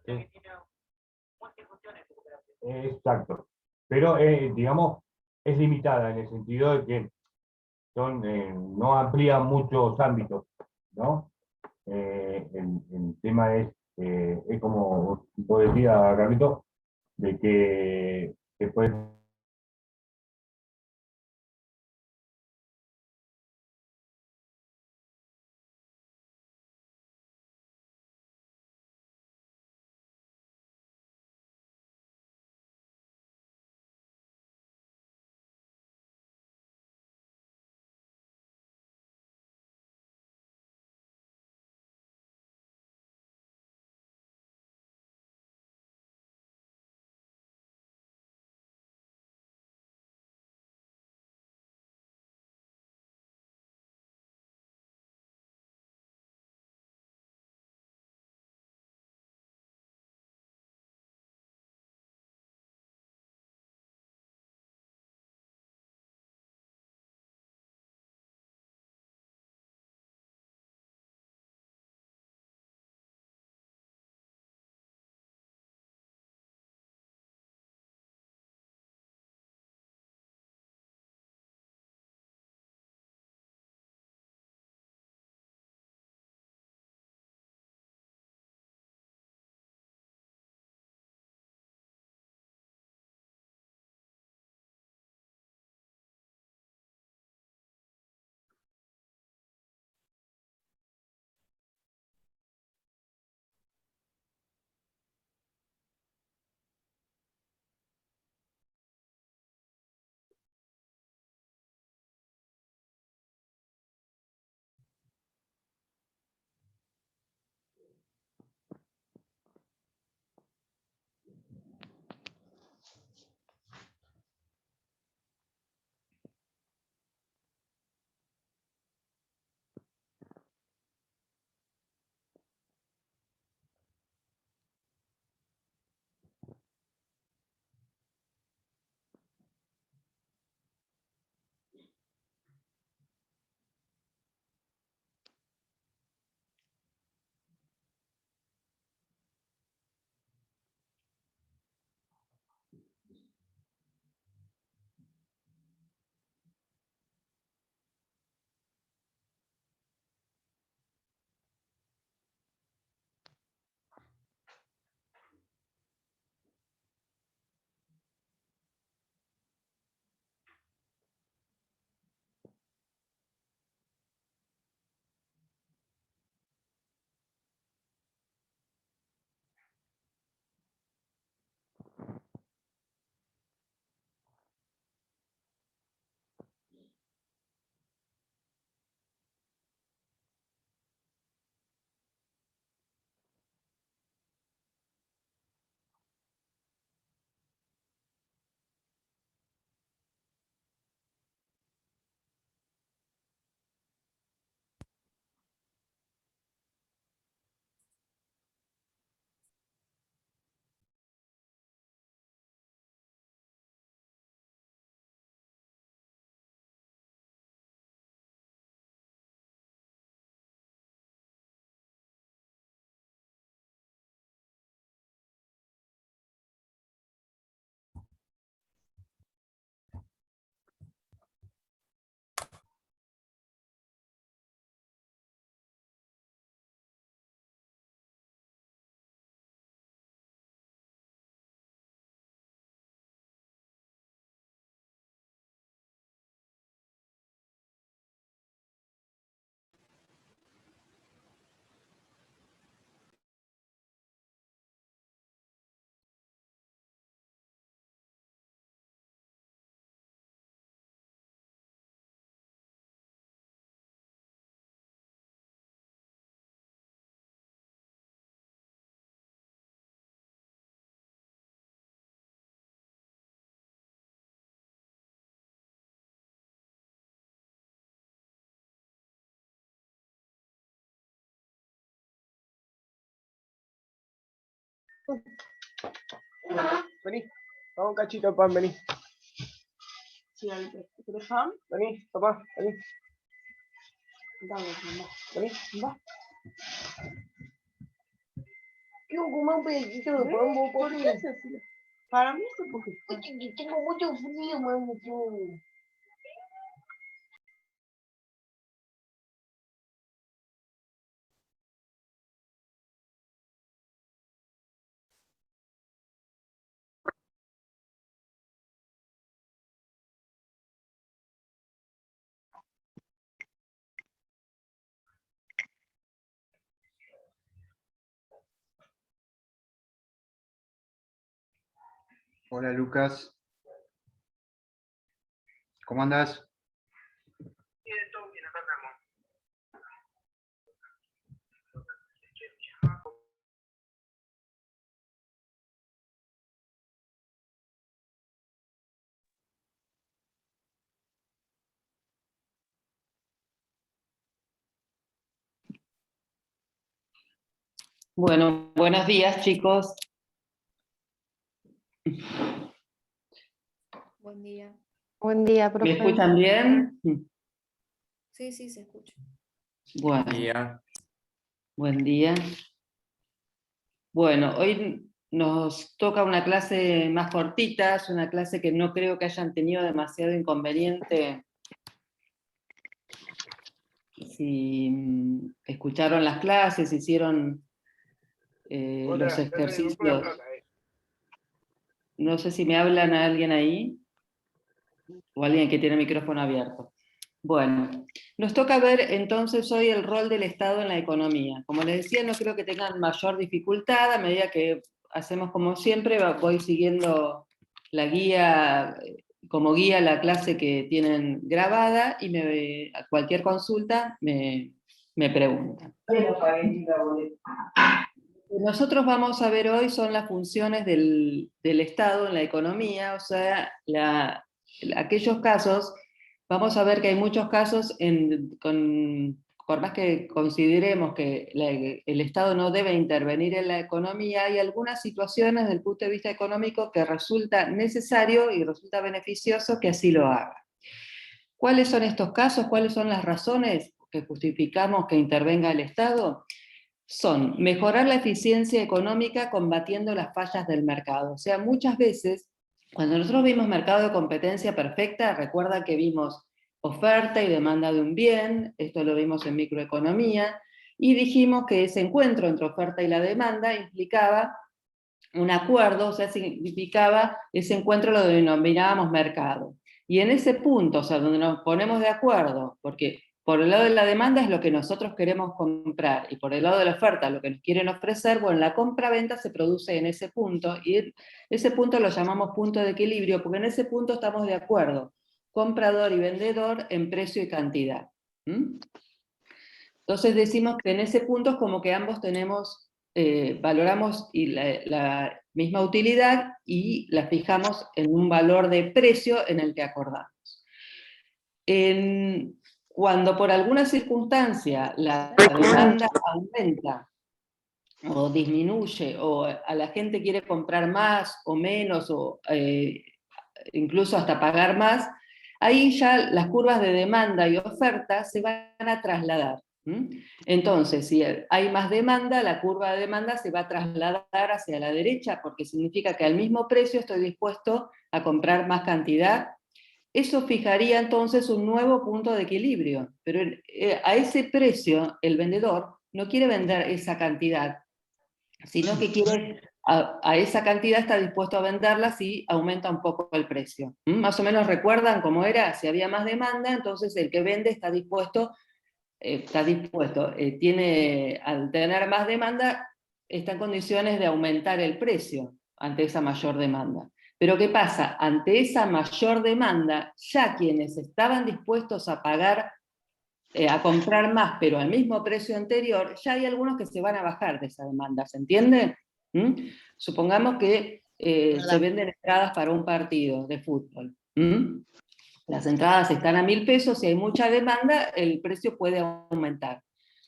Sí. Exacto. Pero, digamos, es limitada en el sentido de que no amplía muchos ámbitos, ¿no? El tema es como vos decías, Carlito, de que puede. Vení, vamos un cachito de pan, vení. Sí, ¿querés pan? Vení, papá, vení. Dale, mamá. Vení. Va. quiero comer un pedacito de pan, vos, ¿Por papi. qué haces así? Para mí es un poquito. Oye, que tengo mucho frío, mami. Hola Lucas, ¿cómo andás? Bueno, buenos días, chicos. Buen día. Buen día, ¿Me profe. escuchan bien? Sí, sí, se escucha. Bueno, buen día. Bueno, hoy nos toca una clase más cortita, es una clase que no creo que hayan tenido demasiado inconveniente. Si escucharon las clases, hicieron los ejercicios. No sé si me hablan a alguien ahí, o alguien que tiene el micrófono abierto. Bueno, nos toca ver entonces hoy el rol del Estado en la economía. Como les decía, no creo que tengan mayor dificultad, a medida que hacemos como siempre, voy siguiendo la guía, como guía la clase que tienen grabada, y a cualquier consulta me preguntan. Nosotros vamos a ver hoy son las funciones del Estado en la economía, o sea, aquellos casos, vamos a ver que hay muchos casos, por más que consideremos que el Estado no debe intervenir en la economía, hay algunas situaciones desde el punto de vista económico que resulta necesario y resulta beneficioso que así lo haga. ¿Cuáles son estos casos? ¿Cuáles son las razones que justificamos que intervenga el Estado? Son mejorar la eficiencia económica combatiendo las fallas del mercado. O sea, muchas veces, cuando nosotros vimos mercado de competencia perfecta, recuerda que vimos oferta y demanda de un bien, esto lo vimos en microeconomía, y dijimos que ese encuentro entre oferta y la demanda implicaba un acuerdo, o sea, significaba ese encuentro lo denominábamos mercado. Y en ese punto, o sea, donde nos ponemos de acuerdo, porque por el lado de la demanda es lo que nosotros queremos comprar, y por el lado de la oferta lo que nos quieren ofrecer, bueno, la compra-venta se produce en ese punto, y ese punto lo llamamos punto de equilibrio, porque en ese punto estamos de acuerdo, comprador y vendedor en precio y cantidad. Entonces decimos que en ese punto es como que ambos tenemos, valoramos la misma utilidad y la fijamos en un valor de precio en el que acordamos. Cuando por alguna circunstancia la demanda aumenta o disminuye, o a la gente quiere comprar más o menos, o incluso hasta pagar más, ahí ya las curvas de demanda y oferta se van a trasladar. Entonces, si hay más demanda, la curva de demanda se va a trasladar hacia la derecha, porque significa que al mismo precio estoy dispuesto a comprar más cantidad. Eso fijaría entonces un nuevo punto de equilibrio, pero a ese precio el vendedor no quiere vender esa cantidad, sino que quiere, a esa cantidad está dispuesto a venderla si aumenta un poco el precio. Más o menos recuerdan cómo era, si había más demanda, entonces el que vende está dispuesto, al tener más demanda, está en condiciones de aumentar el precio ante esa mayor demanda. Pero ¿qué pasa? Ante esa mayor demanda, ya quienes estaban dispuestos a pagar, a comprar más, pero al mismo precio anterior, ya hay algunos que se van a bajar de esa demanda, ¿se entiende? Supongamos que se venden entradas para un partido de fútbol. Las entradas están a 1.000 pesos, si hay mucha demanda, el precio puede aumentar.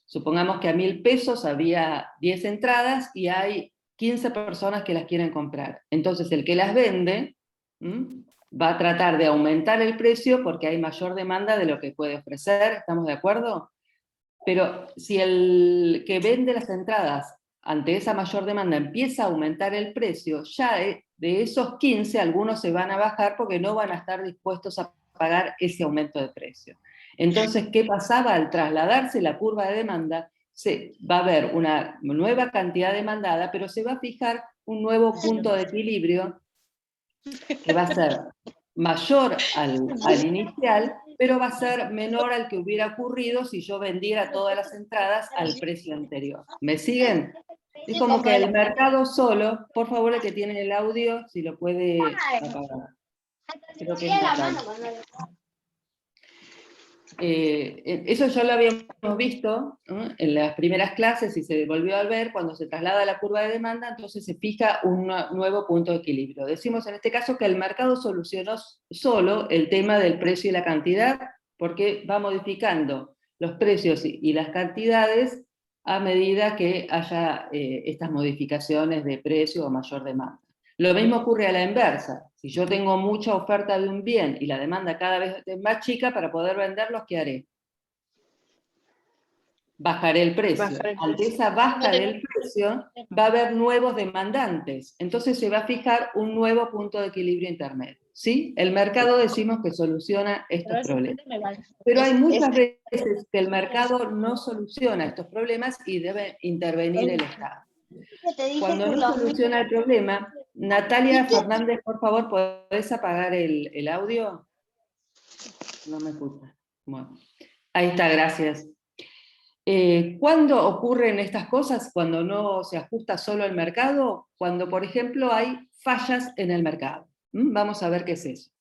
Supongamos que a 1.000 pesos había 10 entradas y hay 15 personas que las quieren comprar. Entonces el que las vende va a tratar de aumentar el precio porque hay mayor demanda de lo que puede ofrecer, ¿estamos de acuerdo? Pero si el que vende las entradas ante esa mayor demanda empieza a aumentar el precio, ya de esos 15 algunos se van a bajar porque no van a estar dispuestos a pagar ese aumento de precio. Entonces, ¿qué pasaba? Al trasladarse la curva de demanda, va a haber una nueva cantidad demandada, pero se va a fijar un nuevo punto de equilibrio que va a ser mayor al inicial, pero va a ser menor al que hubiera ocurrido si yo vendiera todas las entradas al precio anterior. ¿Me siguen? Es como que el mercado solo, por favor, el que tiene el audio, si lo puede apagar. Creo que es Natalia. Eso ya lo habíamos visto, ¿no?, en las primeras clases y se volvió a ver cuando se traslada la curva de demanda, entonces se fija un nuevo punto de equilibrio. Decimos en este caso que el mercado solucionó solo el tema del precio y la cantidad, porque va modificando los precios y las cantidades a medida que haya estas modificaciones de precio o mayor demanda. Lo mismo ocurre a la inversa. Si yo tengo mucha oferta de un bien y la demanda cada vez es más chica, para poder venderlos, ¿qué haré? Bajaré el precio. Ante esa baja del precio, va a haber nuevos demandantes. Entonces se va a fijar un nuevo punto de equilibrio intermedio. ¿Sí? El mercado decimos que soluciona estos problemas. Pero hay muchas veces que el mercado no soluciona estos problemas y debe intervenir el Estado. Cuando no soluciona el problema, Natalia Fernández, por favor, ¿podés apagar el audio? No me escucha. Bueno, ahí está, gracias. ¿Cuándo ocurren estas cosas? Cuando no se ajusta solo el mercado, cuando, por ejemplo, hay fallas en el mercado. Vamos a ver qué es eso.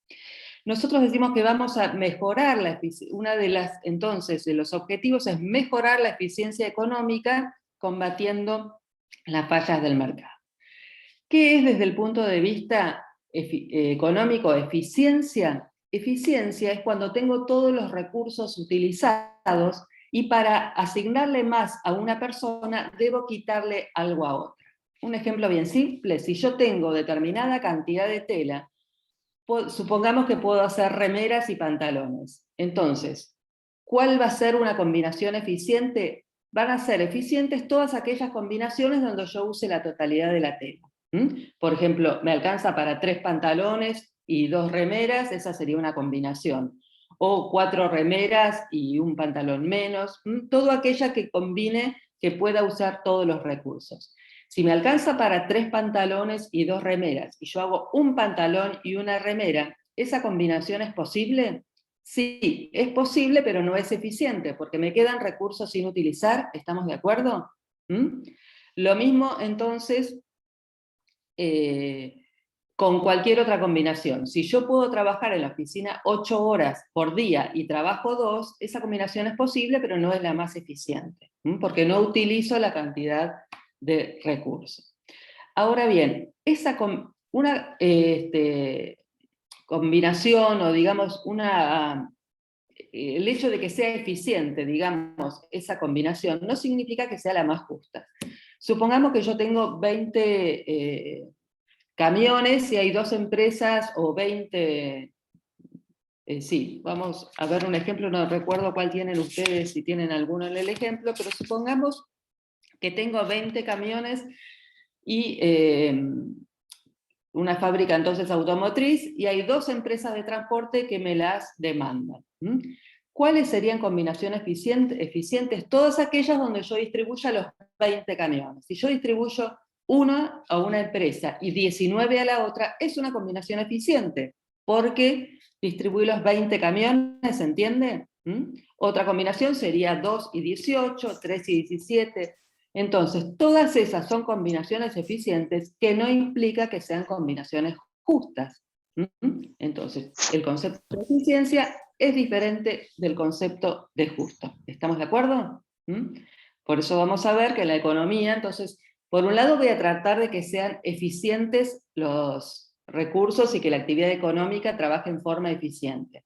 Nosotros decimos que vamos a mejorar la eficiencia. Una de las, entonces, de los objetivos es mejorar la eficiencia económica combatiendo las fallas del mercado. ¿Qué es desde el punto de vista económico eficiencia? Eficiencia es cuando tengo todos los recursos utilizados y para asignarle más a una persona debo quitarle algo a otra. Un ejemplo bien simple: si yo tengo determinada cantidad de tela, supongamos que puedo hacer remeras y pantalones. Entonces, ¿cuál va a ser una combinación eficiente? Van a ser eficientes todas aquellas combinaciones donde yo use la totalidad de la tela. Por ejemplo, me alcanza para 3 pantalones y 2 remeras, esa sería una combinación. O 4 remeras y un pantalón menos. Todo aquella que combine, que pueda usar todos los recursos. Si me alcanza para 3 pantalones y 2 remeras, y yo hago un pantalón y una remera, ¿esa combinación es posible? Sí, es posible, pero no es eficiente, porque me quedan recursos sin utilizar. ¿Estamos de acuerdo? Lo mismo, entonces, con cualquier otra combinación. Si yo puedo trabajar en la oficina 8 horas por día y trabajo 2, esa combinación es posible, pero no es la más eficiente, porque no utilizo la cantidad de recursos. Ahora bien, una combinación, o digamos, el hecho de que sea eficiente, digamos, esa combinación, no significa que sea la más justa. Supongamos que yo tengo 20 camiones y hay 2 empresas o 20... sí, vamos a ver un ejemplo, no recuerdo cuál tienen ustedes, si tienen alguno en el ejemplo, pero supongamos que tengo 20 camiones y una fábrica entonces automotriz, y hay 2 empresas de transporte que me las demandan. ¿Cuáles serían combinaciones eficientes? Todas aquellas donde yo distribuya los 20 camiones. Si yo distribuyo una a una empresa y 19 a la otra, es una combinación eficiente, porque distribuí los 20 camiones, ¿se entiende? Otra combinación sería 2 y 18, 3 y 17... Entonces, todas esas son combinaciones eficientes, que no implica que sean combinaciones justas. Entonces, el concepto de eficiencia es diferente del concepto de justo. ¿Estamos de acuerdo? Por eso vamos a ver que en la economía, entonces, por un lado voy a tratar de que sean eficientes los recursos y que la actividad económica trabaje en forma eficiente,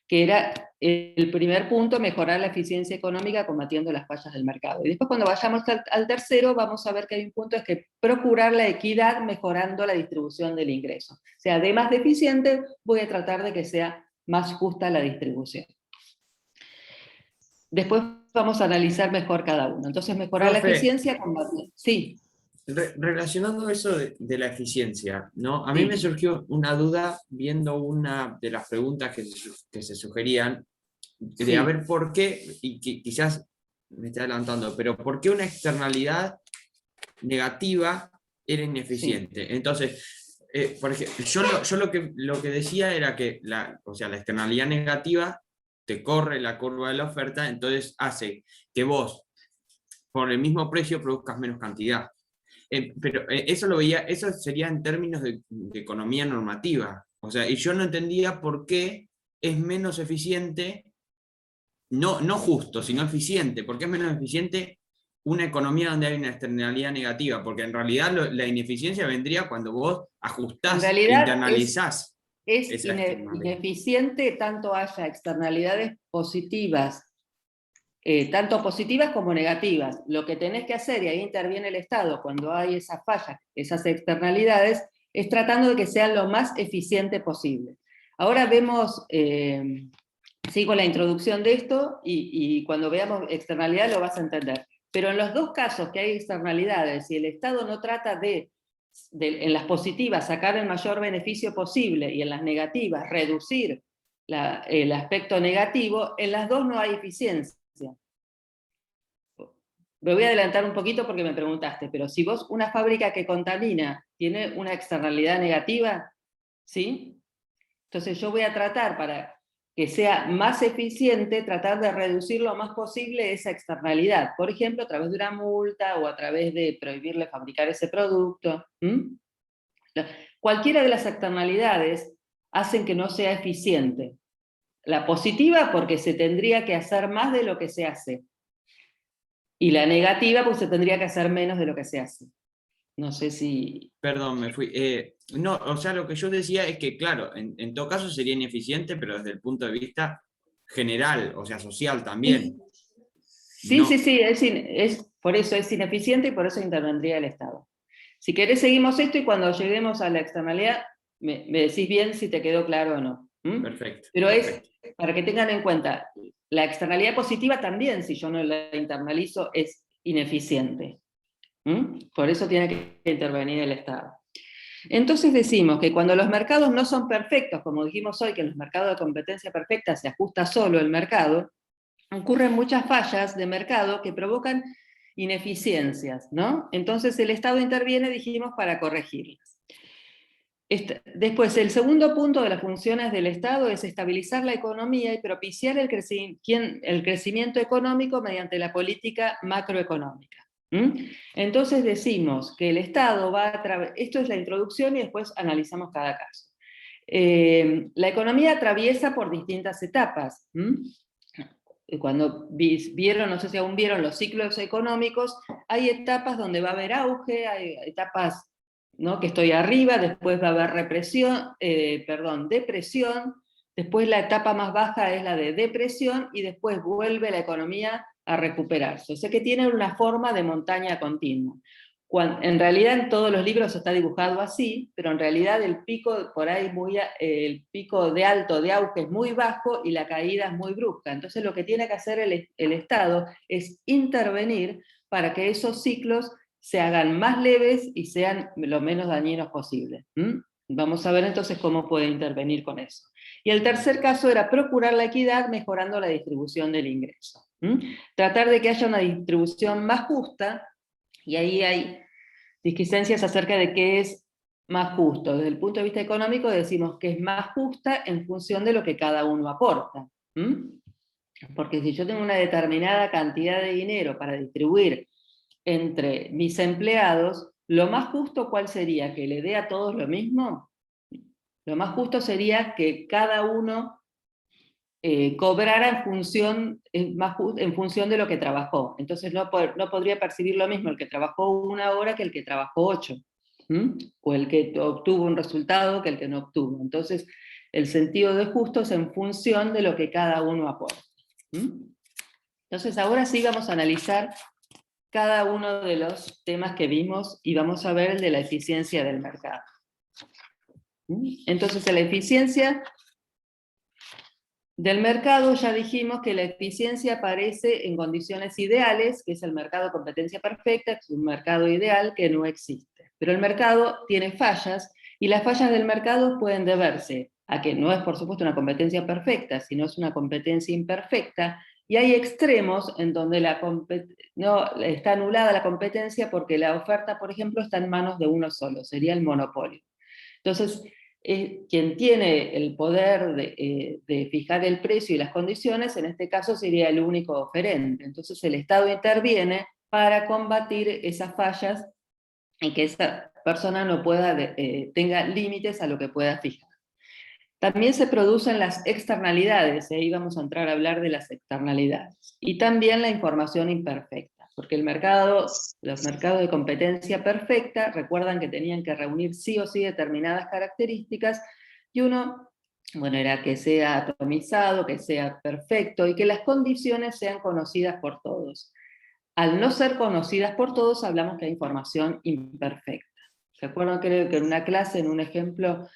que era el primer punto, mejorar la eficiencia económica combatiendo las fallas del mercado. Y después, cuando vayamos al tercero, vamos a ver que hay un punto, es que procurar la equidad mejorando la distribución del ingreso. O sea, además de eficiente, voy a tratar de que sea más justa la distribución. después vamos a analizar mejor cada uno. Entonces, mejorar la Profe. eficiencia con... Sí, Relacionando eso de la eficiencia, ¿no? A mí Sí. me surgió una duda viendo una de las preguntas que se sugerían, de Sí. a ver por qué, y quizás me estoy adelantando, pero ¿por qué una externalidad negativa era ineficiente? Entonces, por ejemplo, yo lo que decía era que o sea, la externalidad negativa te corre la curva de la oferta, entonces hace que vos, por el mismo precio, produzcas menos cantidad. Pero eso lo veía, eso sería en términos de economía normativa. O sea, y yo no entendía por qué es menos eficiente, no justo, sino eficiente. ¿Por qué es menos eficiente una economía donde hay una externalidad negativa? Porque en realidad la ineficiencia vendría cuando vos ajustás, En realidad internalizás es esa externalidad. ineficiente tanto haya externalidades positivas, tanto positivas como negativas. Lo que tenés que hacer, y ahí interviene el Estado, cuando hay esas fallas, esas externalidades, es tratando de que sean lo más eficiente posible. Ahora vemos, sigo la introducción de esto, y cuando veamos externalidad lo vas a entender. Pero en los dos casos que hay externalidades y el Estado no trata de en las positivas sacar el mayor beneficio posible y en las negativas reducir el aspecto negativo, en las dos no hay eficiencia. Me voy a adelantar un poquito porque me preguntaste, pero si vos, una fábrica que contamina, tiene una externalidad negativa, ¿sí? Entonces yo voy a tratar, para que sea más eficiente, tratar de reducir lo más posible esa externalidad. Por ejemplo, a través de una multa o a través de prohibirle fabricar ese producto. Cualquiera de las externalidades hacen que no sea eficiente. La positiva porque se tendría que hacer más de lo que se hace. Y la negativa pues se tendría que hacer menos de lo que se hace. No sé si... Perdón, me fui. No, o sea, lo que yo decía es que, claro, en todo caso sería ineficiente, pero desde el punto de vista general, o sea, social también. Sí, No. sí, por eso es ineficiente y por eso intervendría el Estado. Si querés seguimos esto y cuando lleguemos a la externalidad me decís bien si te quedó claro o no. Perfecto. Pero perfecto. es, para que tengan en cuenta, la externalidad positiva también, si yo no la internalizo, es ineficiente. Por eso tiene que intervenir el Estado. Entonces decimos que cuando los mercados no son perfectos, como dijimos hoy, que en los mercados de competencia perfecta se ajusta solo el mercado, ocurren muchas fallas de mercado que provocan ineficiencias, ¿no? Entonces el Estado interviene, dijimos, para corregirlas. Después, el segundo punto de las funciones del Estado es estabilizar la economía y propiciar el crecimiento económico mediante la política macroeconómica. Entonces decimos que el Estado va a través, esto es la introducción y después analizamos cada caso. La economía atraviesa por distintas etapas. Cuando vieron, no sé si aún vieron los ciclos económicos, hay etapas donde va a haber auge, hay etapas, ¿no?, que estoy arriba, después va a haber depresión, después la etapa más baja es la de depresión y después vuelve la economía a recuperarse. O sea que tiene una forma de montaña continua. En realidad en todos los libros está dibujado así, pero en realidad el pico por ahí el pico de alto de auge es muy bajo y la caída es muy brusca. Entonces lo que tiene que hacer el Estado es intervenir para que esos ciclos se hagan más leves y sean lo menos dañinos posible. Vamos a ver entonces cómo puede intervenir con eso. Y el tercer caso era procurar la equidad mejorando la distribución del ingreso. Tratar de que haya una distribución más justa. Y ahí hay disquiscencias acerca de qué es más justo. Desde el punto de vista económico decimos que es más justa en función de lo que cada uno aporta. Porque si yo tengo una determinada cantidad de dinero para distribuir entre mis empleados, lo más justo, ¿cuál sería? ¿Que le dé a todos lo mismo? Lo más justo sería que cada uno cobrara en función de lo que trabajó. Entonces no podría percibir lo mismo el que trabajó 1 hora que el que trabajó 8, o el que obtuvo un resultado que el que no obtuvo. Entonces el sentido de justo es en función de lo que cada uno aporta. Entonces ahora sí vamos a analizar cada uno de los temas que vimos y vamos a ver el de la eficiencia del mercado. Entonces la eficiencia Del mercado ya dijimos que la eficiencia aparece en condiciones ideales, que es el mercado de competencia perfecta, que es un mercado ideal que no existe. Pero el mercado tiene fallas, y las fallas del mercado pueden deberse a que no es, por supuesto, una competencia perfecta, sino es una competencia imperfecta, y hay extremos en donde no, está anulada la competencia porque la oferta, por ejemplo, está en manos de uno solo, sería el monopolio. Entonces, quien tiene el poder de fijar el precio y las condiciones, en este caso sería el único oferente. Entonces el Estado interviene para combatir esas fallas y que esa persona no pueda, tenga límites a lo que pueda fijar. También se producen las externalidades, y ahí vamos a entrar a hablar de las externalidades. Y también la información imperfecta, porque los mercados de competencia perfecta, recuerdan que tenían que reunir sí o sí determinadas características, y uno, bueno, era que sea atomizado, que sea perfecto, y que las condiciones sean conocidas por todos. Al no ser conocidas por todos, hablamos de información imperfecta. ¿Recuerdan que en una clase, en un ejemplo,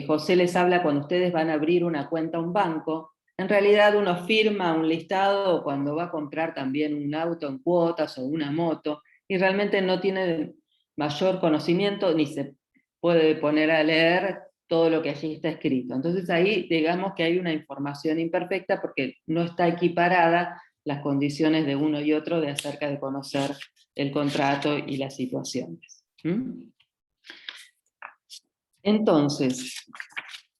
José les habla cuando ustedes van a abrir una cuenta a un banco? En realidad uno firma un listado cuando va a comprar también un auto en cuotas o una moto, y realmente no tiene mayor conocimiento ni se puede poner a leer todo lo que allí está escrito. Entonces ahí digamos que hay una información imperfecta porque no está equiparada las condiciones de uno y otro de acerca de conocer el contrato y las situaciones. Entonces,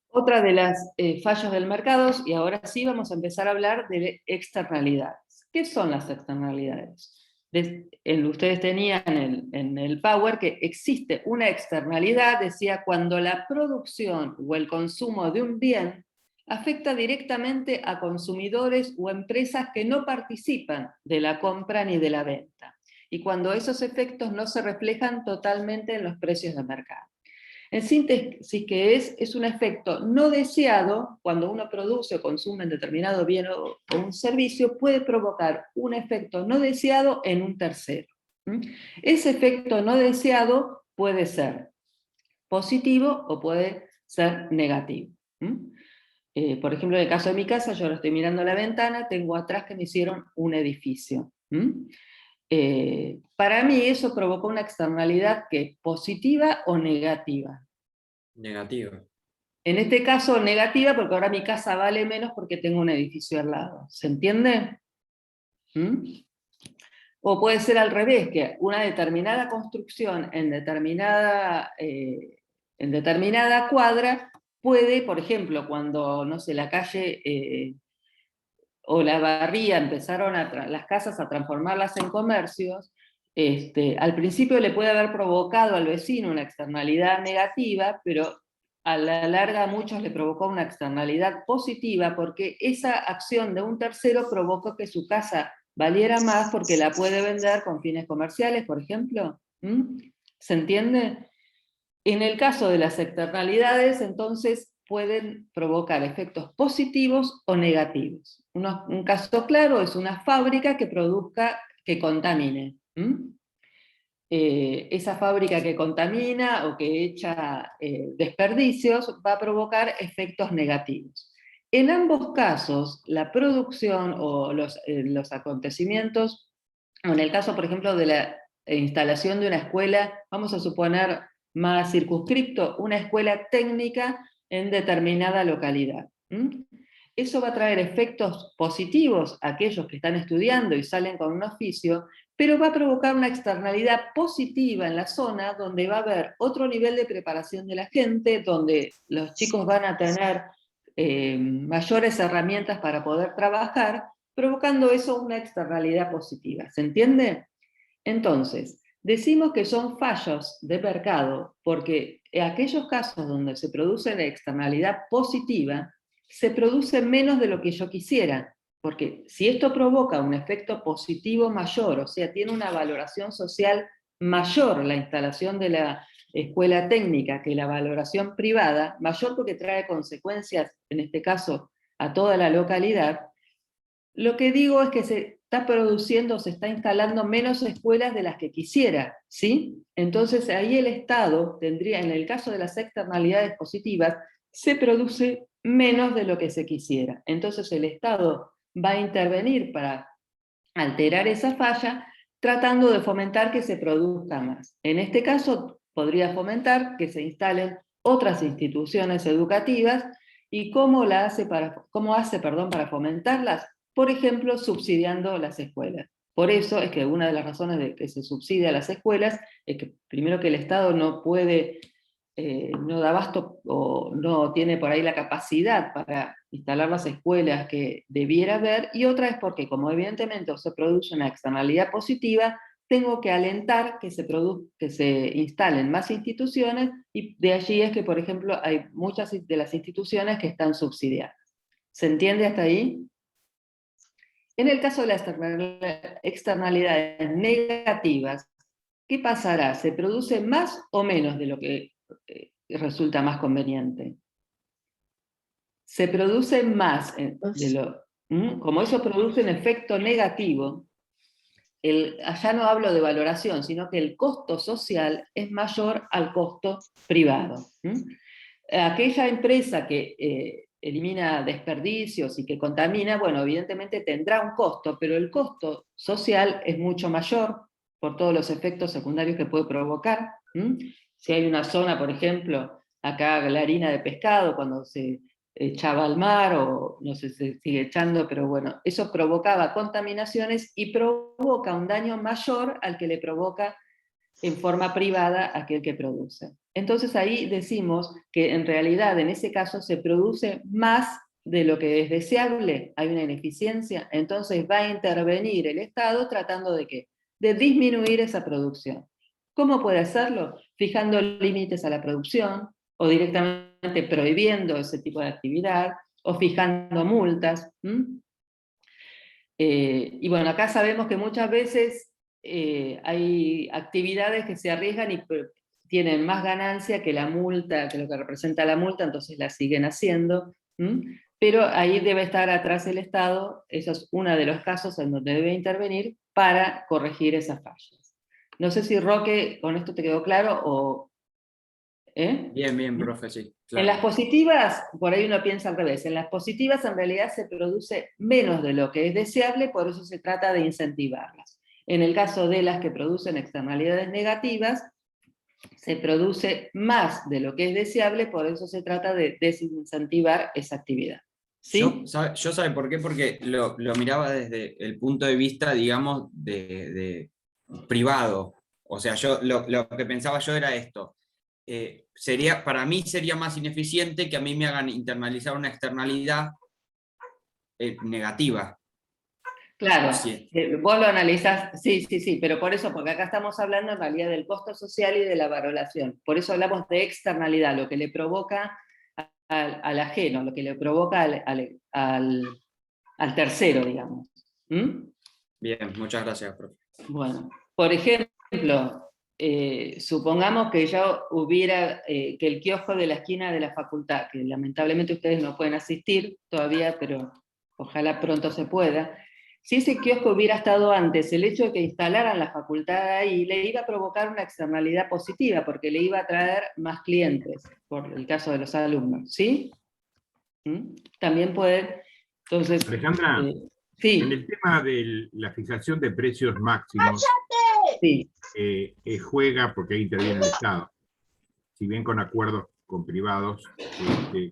otra de las fallos del mercado, y ahora sí vamos a empezar a hablar de externalidades. ¿Qué son las externalidades? Ustedes tenían en el Power que existe una externalidad, decía, cuando la producción o el consumo de un bien afecta directamente a consumidores o empresas que no participan de la compra ni de la venta, y cuando esos efectos no se reflejan totalmente en los precios de mercado. En síntesis, que es un efecto no deseado, cuando uno produce o consume un determinado bien o un servicio, puede provocar un efecto no deseado en un tercero. Ese efecto no deseado puede ser positivo o puede ser negativo. Por ejemplo, en el caso de mi casa, yo ahora estoy mirando la ventana, tengo atrás que me hicieron un edificio. Para mí eso provocó una externalidad que es positiva o negativa. Negativa. En este caso negativa porque ahora mi casa vale menos porque tengo un edificio al lado. ¿Se entiende? O puede ser al revés, que una determinada construcción en determinada cuadra puede, por ejemplo, cuando, no sé, la calle o la barría empezaron las casas a transformarlas en comercios, al principio le puede haber provocado al vecino una externalidad negativa, pero a la larga a muchos le provocó una externalidad positiva, porque esa acción de un tercero provocó que su casa valiera más porque la puede vender con fines comerciales, por ejemplo. ¿Se entiende? En el caso de las externalidades, entonces, pueden provocar efectos positivos o negativos. Un caso claro es una fábrica que produzca, que contamine. Esa fábrica que contamina o que echa desperdicios va a provocar efectos negativos. En ambos casos, la producción o los acontecimientos, o en el caso, por ejemplo, de la instalación de una escuela, vamos a suponer más circunscripto, una escuela técnica en determinada localidad. Eso va a traer efectos positivos a aquellos que están estudiando y salen con un oficio, pero va a provocar una externalidad positiva en la zona donde va a haber otro nivel de preparación de la gente, donde los chicos van a tener mayores herramientas para poder trabajar, provocando eso una externalidad positiva. ¿Se entiende? Entonces, decimos que son fallos de mercado porque en aquellos casos donde se produce la externalidad positiva, se produce menos de lo que yo quisiera, porque si esto provoca un efecto positivo mayor, o sea, tiene una valoración social mayor la instalación de la escuela técnica que la valoración privada, mayor porque trae consecuencias, en este caso, a toda la localidad, lo que digo es que se está produciendo, se está instalando menos escuelas de las que quisiera, ¿sí? Entonces ahí el Estado tendría, en el caso de las externalidades positivas, se produce menos de lo que se quisiera. Entonces el Estado va a intervenir para alterar esa falla, tratando de fomentar que se produzca más. En este caso, podría fomentar que se instalen otras instituciones educativas. ¿Y cómo hace para fomentarlas? Por ejemplo, subsidiando las escuelas. Por eso es que una de las razones de que se subsidia las escuelas es que, primero, que el Estado no puede, no da abasto o no tiene por ahí la capacidad para instalar las escuelas que debiera haber, y otra es porque, como evidentemente se produce una externalidad positiva, tengo que alentar que se instalen más instituciones, y de allí es que, por ejemplo, hay muchas de las instituciones que están subsidiadas. ¿Se entiende hasta ahí? En el caso de las externalidades negativas, ¿qué pasará? ¿Se produce más o menos de lo que resulta más conveniente? Se produce más de lo... Como eso produce un efecto negativo, allá no hablo de valoración, sino que el costo social es mayor al costo privado. Aquella empresa que elimina desperdicios y que contamina, bueno, evidentemente tendrá un costo, pero el costo social es mucho mayor por todos los efectos secundarios que puede provocar. Si hay una zona, por ejemplo, acá la harina de pescado, cuando se echaba al mar, o no sé si se sigue echando, pero bueno, eso provocaba contaminaciones y provoca un daño mayor al que le provoca en forma privada a aquel que produce. Entonces ahí decimos que en realidad en ese caso se produce más de lo que es deseable, hay una ineficiencia, entonces va a intervenir el Estado tratando de ¿qué? De disminuir esa producción. ¿Cómo puede hacerlo? Fijando límites a la producción, o directamente prohibiendo ese tipo de actividad, o fijando multas. Y bueno, acá sabemos que muchas veces hay actividades que se arriesgan y tienen más ganancia que la multa, que lo que representa la multa, entonces la siguen haciendo. Pero ahí debe estar atrás el Estado, eso es uno de los casos en donde debe intervenir para corregir esas fallas. No sé si, Roque, con esto te quedó claro o... Bien, profe, sí. Claro. En las positivas, por ahí uno piensa al revés, en las positivas en realidad se produce menos de lo que es deseable, por eso se trata de incentivarlas. En el caso de las que producen externalidades negativas, se produce más de lo que es deseable, por eso se trata de desincentivar esa actividad. ¿Sí? Yo ¿sabe por qué? Porque lo miraba desde el punto de vista, digamos, de privado. O sea, lo que pensaba yo era esto. Para mí sería más ineficiente que a mí me hagan internalizar una externalidad negativa. Claro, Sí. Vos lo analizás, sí, pero por eso, porque acá estamos hablando en realidad del costo social y de la valoración. Por eso hablamos de externalidad, lo que le provoca al ajeno, lo que le provoca al tercero, digamos. Bien, muchas gracias, profe. Bueno, por ejemplo, supongamos que yo hubiera, que el kiosco de la esquina de la facultad, que lamentablemente ustedes no pueden asistir todavía, pero ojalá pronto se pueda. Si ese kiosco hubiera estado antes, el hecho de que instalaran la facultad ahí le iba a provocar una externalidad positiva, porque le iba a traer más clientes, por el caso de los alumnos, ¿sí? También puede, entonces... Alejandra, sí. en el tema de la fijación de precios máximos, Sí. Juega, porque ahí interviene el Estado, si bien con acuerdos con privados,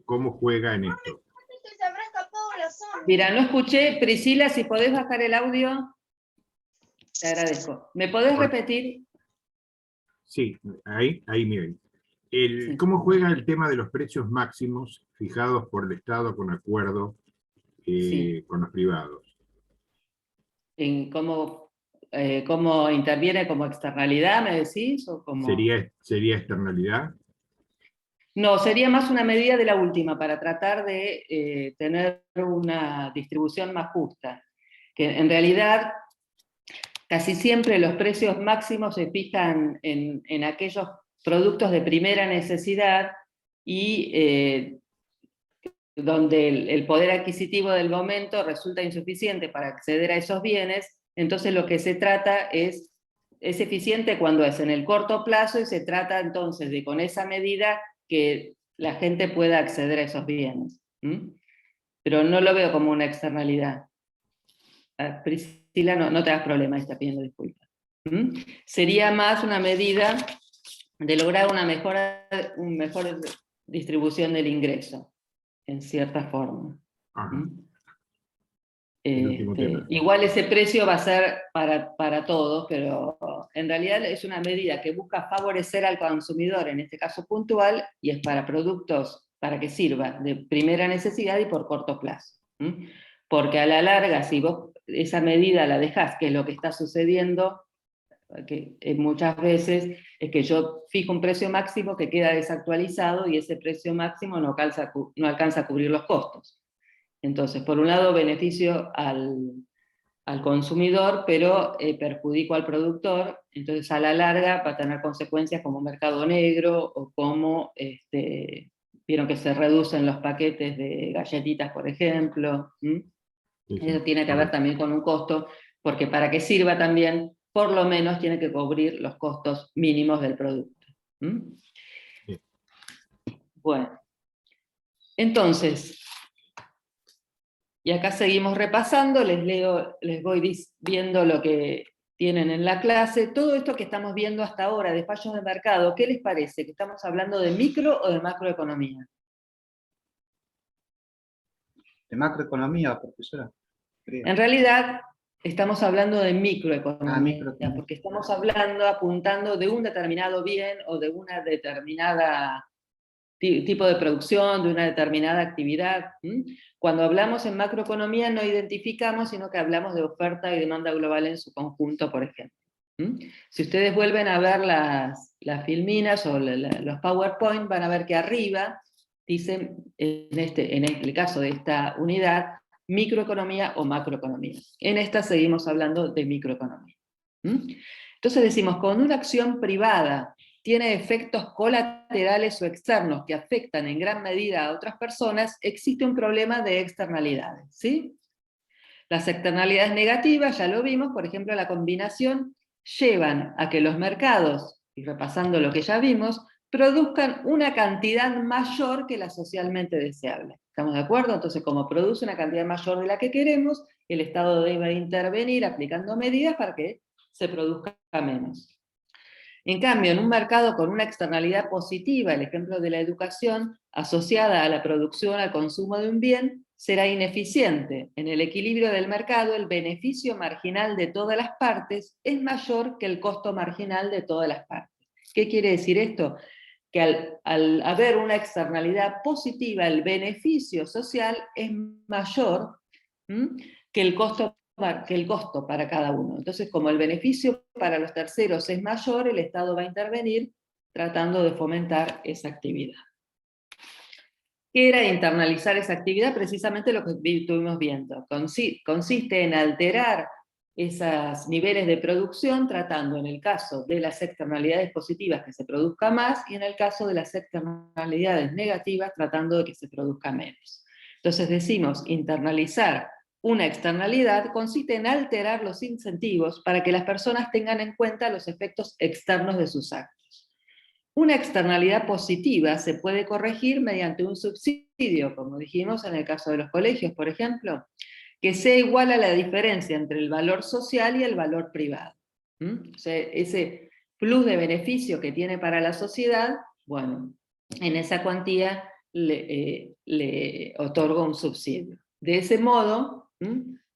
¿cómo juega en esto? Mira, no escuché, Priscila, si podés bajar el audio, te agradezco. ¿Me podés repetir? Sí, ahí me oí. Sí. ¿Cómo juega el tema de los precios máximos fijados por el Estado con acuerdo Sí. con los privados? ¿En cómo interviene como externalidad, me decís? ¿O como... ¿Sería externalidad? No, sería más una medida de la última, para tratar de tener una distribución más justa. Que en realidad, casi siempre los precios máximos se fijan en aquellos productos de primera necesidad y donde el poder adquisitivo del momento resulta insuficiente para acceder a esos bienes, entonces lo que se trata es eficiente cuando es en el corto plazo, y se trata entonces de, con esa medida, que la gente pueda acceder a esos bienes. ¿Mm? Pero no lo veo como una externalidad. Priscila, no te hagas problema, está pidiendo disculpas. ¿Mm? Sería más una medida de lograr una mejor distribución del ingreso, en cierta forma. Ajá. ¿Mm? El último tema. Igual ese precio va a ser para todos, pero en realidad es una medida que busca favorecer al consumidor, en este caso puntual, y es para productos, para que sirva de primera necesidad y por corto plazo. ¿Mm? Porque a la larga, si vos esa medida la dejás, que es lo que está sucediendo, que muchas veces es que yo fijo un precio máximo que queda desactualizado y ese precio máximo no alcanza a cubrir los costos. Entonces, por un lado, beneficio al consumidor, pero perjudico al productor, entonces a la larga va a tener consecuencias como mercado negro o como, vieron que se reducen los paquetes de galletitas, por ejemplo. ¿Mm? Sí, sí. Eso tiene que ver también con un costo, porque para que sirva también, por lo menos tiene que cubrir los costos mínimos del producto. ¿Mm? Sí. Bueno, entonces, y acá seguimos repasando, les voy viendo lo que tienen en la clase. Todo esto que estamos viendo hasta ahora de fallos de mercado, ¿qué les parece? ¿Que estamos hablando de micro o de macroeconomía? De macroeconomía, profesora. Creo. En realidad, estamos hablando de microeconomía, Microeconomía. porque estamos apuntando de un determinado bien o de una determinada tipo de producción, de una determinada actividad. Cuando hablamos en macroeconomía no identificamos, sino que hablamos de oferta y demanda global en su conjunto, por ejemplo. Si ustedes vuelven a ver las filminas o los PowerPoint, van a ver que arriba dicen, en el caso de esta unidad, microeconomía o macroeconomía. En esta seguimos hablando de microeconomía. Entonces decimos, con una acción privada tiene efectos colaterales o externos que afectan en gran medida a otras personas, existe un problema de externalidades, ¿sí? Las externalidades negativas, ya lo vimos, por ejemplo, la combinación, llevan a que los mercados, y repasando lo que ya vimos, produzcan una cantidad mayor que la socialmente deseable. ¿Estamos de acuerdo? Entonces, como produce una cantidad mayor de la que queremos, el Estado debe intervenir aplicando medidas para que se produzca menos. En cambio, en un mercado con una externalidad positiva, el ejemplo de la educación, asociada a la producción, al consumo de un bien, será ineficiente. En el equilibrio del mercado, el beneficio marginal de todas las partes es mayor que el costo marginal de todas las partes. ¿Qué quiere decir esto? Que al haber una externalidad positiva, el beneficio social es mayor que el costo para cada uno. Entonces, como el beneficio para los terceros es mayor, el Estado va a intervenir tratando de fomentar esa actividad. ¿Qué era internalizar esa actividad? Precisamente lo que estuvimos viendo. Consiste en alterar esos niveles de producción, tratando en el caso de las externalidades positivas que se produzca más, y en el caso de las externalidades negativas, tratando de que se produzca menos. Entonces decimos, internalizar una externalidad consiste en alterar los incentivos para que las personas tengan en cuenta los efectos externos de sus actos. Una externalidad positiva se puede corregir mediante un subsidio, como dijimos en el caso de los colegios, por ejemplo, que sea igual a la diferencia entre el valor social y el valor privado. O sea, ese plus de beneficio que tiene para la sociedad, bueno, en esa cuantía le otorga un subsidio. De ese modo,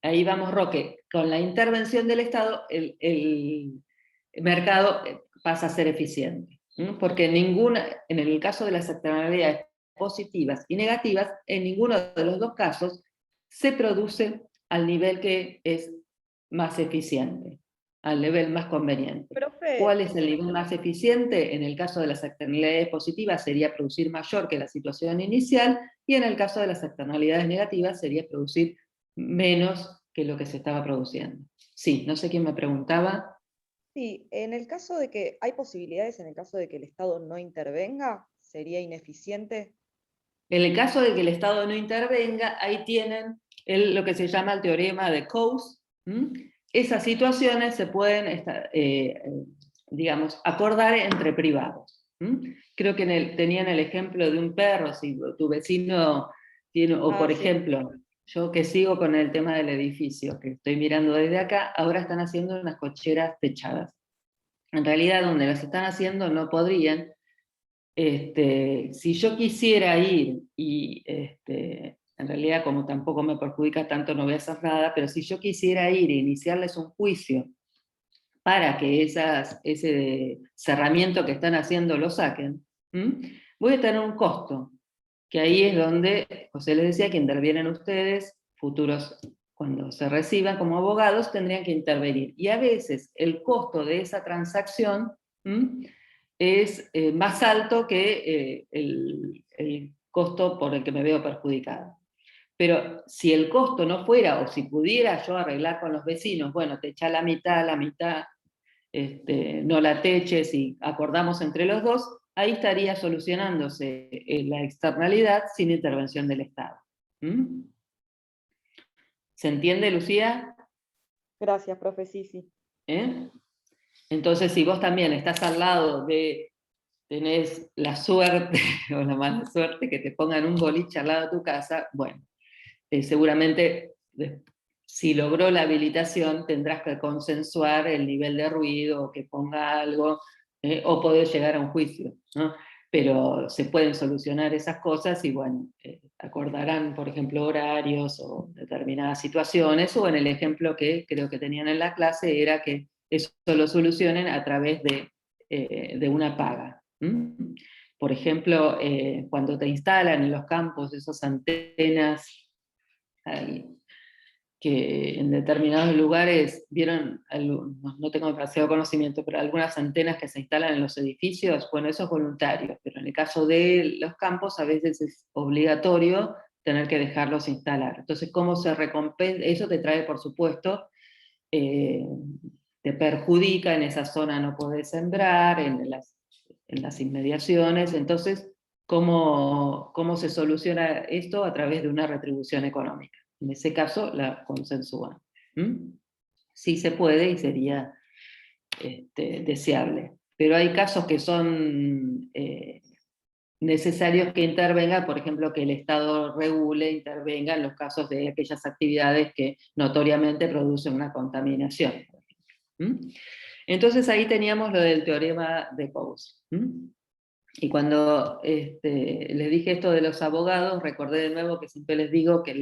ahí vamos, Roque, con la intervención del Estado, el mercado pasa a ser eficiente. Porque en el caso de las externalidades positivas y negativas, en ninguno de los dos casos se produce al nivel que es más eficiente, al nivel más conveniente. Profe, ¿Cuál es el nivel más eficiente? En el caso de las externalidades positivas sería producir mayor que la situación inicial, y en el caso de las externalidades negativas sería producir menos que lo que se estaba produciendo. Sí, no sé quién me preguntaba. Sí, en el caso de que hay posibilidades, en el caso de que el Estado no intervenga, ¿sería ineficiente? En el caso de que el Estado no intervenga, ahí tienen lo que se llama el teorema de Coase. Esas situaciones se pueden, digamos, acordar entre privados. Creo que tenían el ejemplo de un perro, si tu vecino O por Sí. ejemplo, yo que sigo con el tema del edificio, que estoy mirando desde acá, ahora están haciendo unas cocheras techadas. En realidad, donde las están haciendo no podrían. Si yo quisiera ir, y en realidad como tampoco me perjudica tanto, no voy a hacer nada, pero si yo quisiera ir e iniciarles un juicio para que ese cerramiento que están haciendo lo saquen, voy a tener un costo, que ahí es donde José les decía que intervienen ustedes, futuros, cuando se reciban como abogados, tendrían que intervenir. Y a veces el costo de esa transacción es más alto que el costo por el que me veo perjudicado. Pero si el costo no fuera, o si pudiera yo arreglar con los vecinos, bueno, te echa la mitad, no la teches y acordamos entre los dos, ahí estaría solucionándose la externalidad sin intervención del Estado. ¿Se entiende, Lucía? Gracias, profe, sí. ¿Eh? Entonces, si vos también estás al lado tenés la suerte o la mala suerte que te pongan un boliche al lado de tu casa, bueno, seguramente si logró la habilitación tendrás que consensuar el nivel de ruido, o que ponga algo, o poder llegar a un juicio, ¿no? Pero se pueden solucionar esas cosas y bueno, acordarán, por ejemplo, horarios o determinadas situaciones, o en el ejemplo que creo que tenían en la clase era que eso lo solucionen a través de una paga. Por ejemplo, cuando te instalan en los campos esas antenas que en determinados lugares, vieron, no tengo demasiado conocimiento, pero algunas antenas que se instalan en los edificios, bueno, eso es voluntario, pero en el caso de los campos a veces es obligatorio tener que dejarlos instalar. Entonces, ¿cómo se recompensa? Eso te trae, por supuesto, te perjudica, en esa zona no podés sembrar, en las inmediaciones, entonces, ¿cómo se soluciona esto? A través de una retribución económica. En ese caso, la consensúan. Sí se puede y sería deseable. Pero hay casos que son necesarios que intervenga, por ejemplo, que el Estado intervenga en los casos de aquellas actividades que notoriamente producen una contaminación. Entonces ahí teníamos lo del teorema de Coase. Y cuando les dije esto de los abogados, recordé de nuevo que siempre les digo que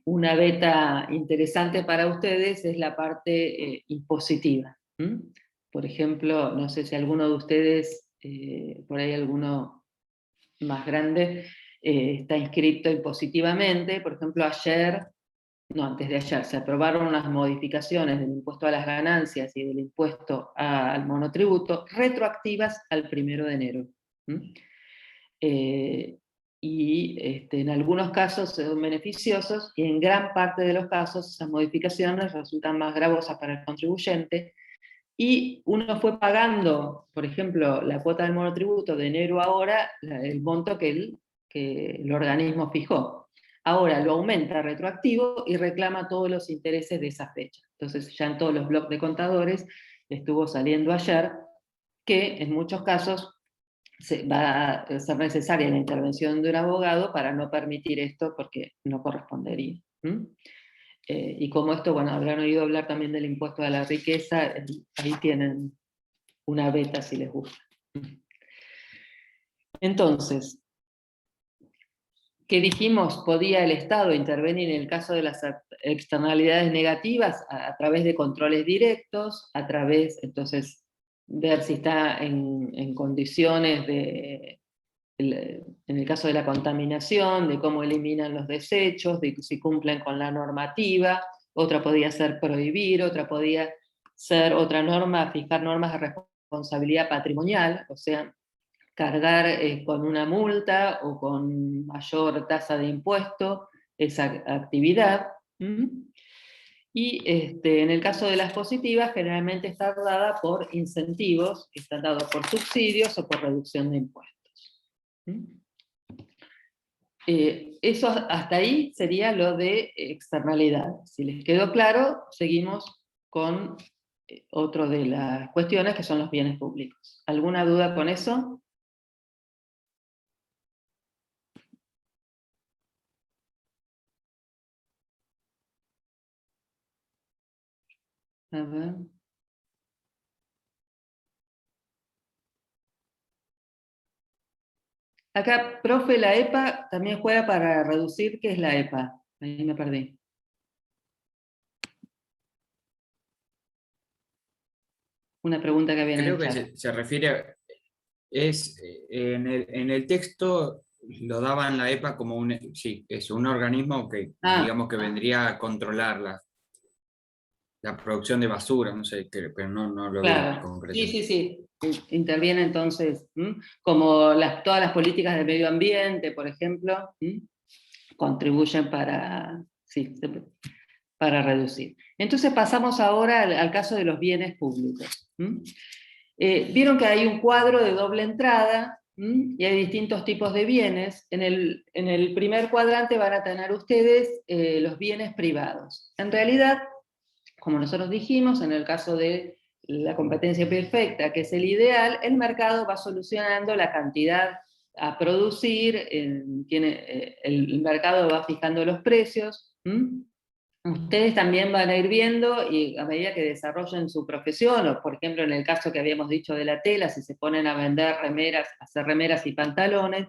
una beta interesante para ustedes es la parte impositiva. Por ejemplo, no sé si alguno de ustedes, por ahí alguno más grande, está inscrito impositivamente. Por ejemplo, antes de ayer, se aprobaron unas modificaciones del impuesto a las ganancias y del impuesto al monotributo retroactivas al 1 de enero. Y en algunos casos son beneficiosos, y en gran parte de los casos esas modificaciones resultan más gravosas para el contribuyente, y uno fue pagando, por ejemplo, la cuota del monotributo de enero a ahora, el monto que el organismo fijó. Ahora lo aumenta retroactivo y reclama todos los intereses de esa fecha. Entonces ya en todos los blogs de contadores estuvo saliendo ayer que en muchos casos va a ser necesaria la intervención de un abogado para no permitir esto, porque no correspondería. Y como esto, bueno, habrán oído hablar también del impuesto a la riqueza, ahí tienen una beta si les gusta. Entonces, ¿qué dijimos? Podía el Estado intervenir en el caso de las externalidades negativas a través de controles directos, entonces, ver si está en condiciones en el caso de la contaminación, de cómo eliminan los desechos, de si cumplen con la normativa. Otra podía ser prohibir, otra podía ser otra norma, fijar normas de responsabilidad patrimonial, o sea, cargar con una multa o con mayor tasa de impuesto esa actividad. Y en el caso de las positivas, generalmente está dada por incentivos, que están dados por subsidios o por reducción de impuestos. Eso hasta ahí sería lo de externalidad. Si les quedó claro, seguimos con otro de las cuestiones que son los bienes públicos. ¿Alguna duda con eso? A ver. Acá, profe, la EPA también juega para reducir. ¿Qué es la EPA? Ahí me perdí. Una pregunta que había en Creo el que chat. se refiere, en el texto lo daban la EPA como sí, es un organismo que, digamos, que vendría a controlar la producción de basura, no sé, pero no lo vi Claro, concreto. sí, sí, sí. Interviene entonces, como todas las políticas de medio ambiente, por ejemplo, contribuyen para reducir. Entonces pasamos ahora al caso de los bienes públicos. Vieron que hay un cuadro de doble entrada y hay distintos tipos de bienes. En el primer cuadrante van a tener ustedes los bienes privados. En realidad, como nosotros dijimos, en el caso de la competencia perfecta, que es el ideal, el mercado va solucionando la cantidad a producir, el mercado va fijando los precios. Ustedes también van a ir viendo, y a medida que desarrollen su profesión, o por ejemplo en el caso que habíamos dicho de la tela, si se ponen a vender remeras, hacer remeras y pantalones,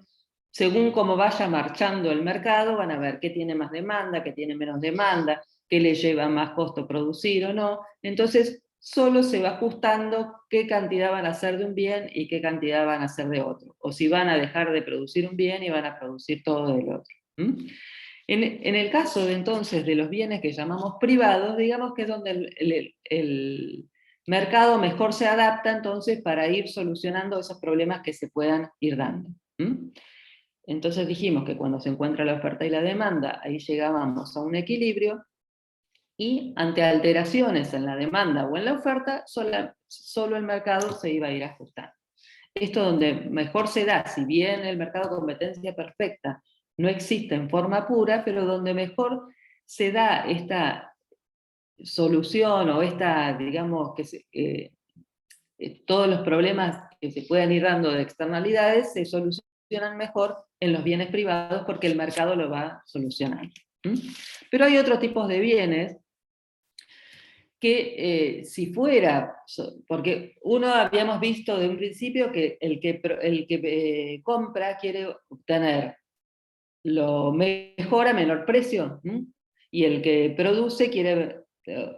según cómo vaya marchando el mercado, van a ver qué tiene más demanda, qué tiene menos demanda, qué le lleva más costo producir o no. Entonces, solo se va ajustando qué cantidad van a hacer de un bien y qué cantidad van a hacer de otro. O si van a dejar de producir un bien y van a producir todo del otro. En el caso de entonces de los bienes que llamamos privados, digamos que es donde el mercado mejor se adapta entonces para ir solucionando esos problemas que se puedan ir dando. Entonces dijimos que cuando se encuentra la oferta y la demanda, ahí llegábamos a un equilibrio, y ante alteraciones en la demanda o en la oferta, solo el mercado se iba a ir ajustando. Esto donde mejor se da, si bien el mercado de competencia perfecta no existe en forma pura, pero donde mejor se da esta solución o digamos, todos los problemas que se pueden ir dando de externalidades se solucionan mejor en los bienes privados porque el mercado lo va solucionando. Pero hay otros tipos de bienes que si fuera, porque uno habíamos visto de un principio que el que compra quiere obtener lo mejor a menor precio, y el que produce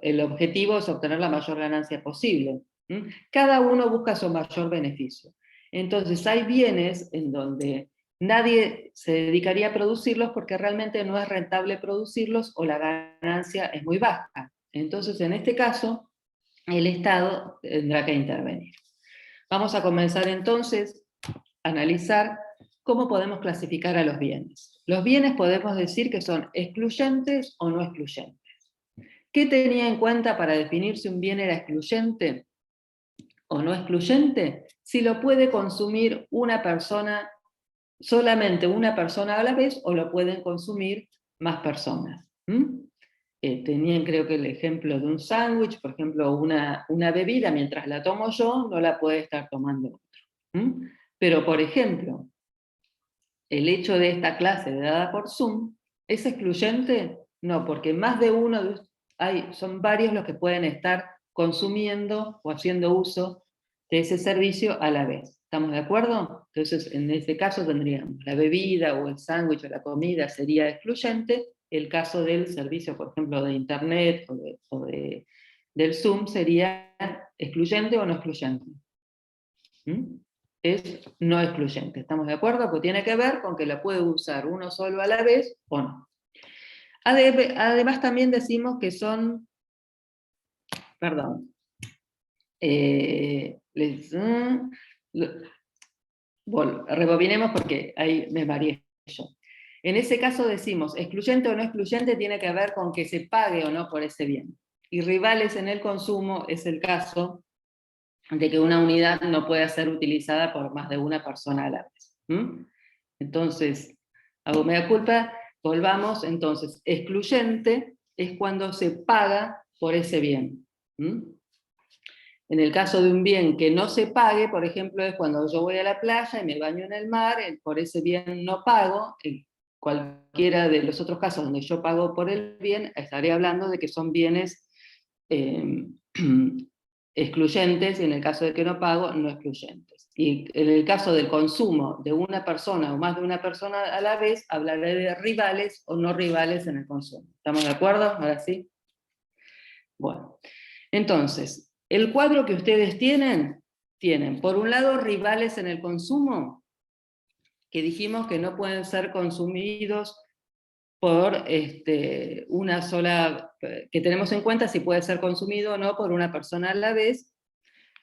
el objetivo es obtener la mayor ganancia posible. Cada uno busca su mayor beneficio. Entonces hay bienes en donde nadie se dedicaría a producirlos porque realmente no es rentable producirlos o la ganancia es muy baja. Entonces en este caso el Estado tendrá que intervenir. Vamos a comenzar entonces a analizar cómo podemos clasificar a los bienes. Los bienes podemos decir que son excluyentes o no excluyentes. ¿Qué tenía en cuenta para definir si un bien era excluyente o no excluyente? Si lo puede consumir una persona, solamente una persona a la vez, o lo pueden consumir más personas. Tenían, creo que el ejemplo de un sándwich, por ejemplo, una bebida, mientras la tomo yo, no la puede estar tomando otro. Pero, por ejemplo, el hecho de esta clase dada por Zoom, ¿es excluyente? No, porque más de uno, son varios los que pueden estar consumiendo o haciendo uso de ese servicio a la vez. ¿Estamos de acuerdo? Entonces, en este caso tendríamos la bebida o el sándwich o la comida sería excluyente. El caso del servicio, por ejemplo, de Internet o del Zoom sería excluyente o no excluyente. Es no excluyente. ¿Estamos de acuerdo? Pues tiene que ver con que la puede usar uno solo a la vez o no. Además también decimos que son, perdón, rebobinemos porque ahí me mareé yo. En ese caso decimos, excluyente o no excluyente tiene que ver con que se pague o no por ese bien. Y rivales en el consumo es el caso de que una unidad no pueda ser utilizada por más de una persona a la vez. Entonces, hago mea culpa, volvamos. Entonces, excluyente es cuando se paga por ese bien. En el caso de un bien que no se pague, por ejemplo, es cuando yo voy a la playa y me baño en el mar, por ese bien no pago. En cualquiera de los otros casos donde yo pago por el bien, estaré hablando de que son bienes excluyentes, y en el caso de que no pago, no excluyentes. Y en el caso del consumo de una persona o más de una persona a la vez, hablaré de rivales o no rivales en el consumo. ¿Estamos de acuerdo? Ahora sí. Bueno, entonces, el cuadro que ustedes tienen, por un lado rivales en el consumo, que dijimos que no pueden ser consumidos por una sola, que tenemos en cuenta si puede ser consumido o no por una persona a la vez.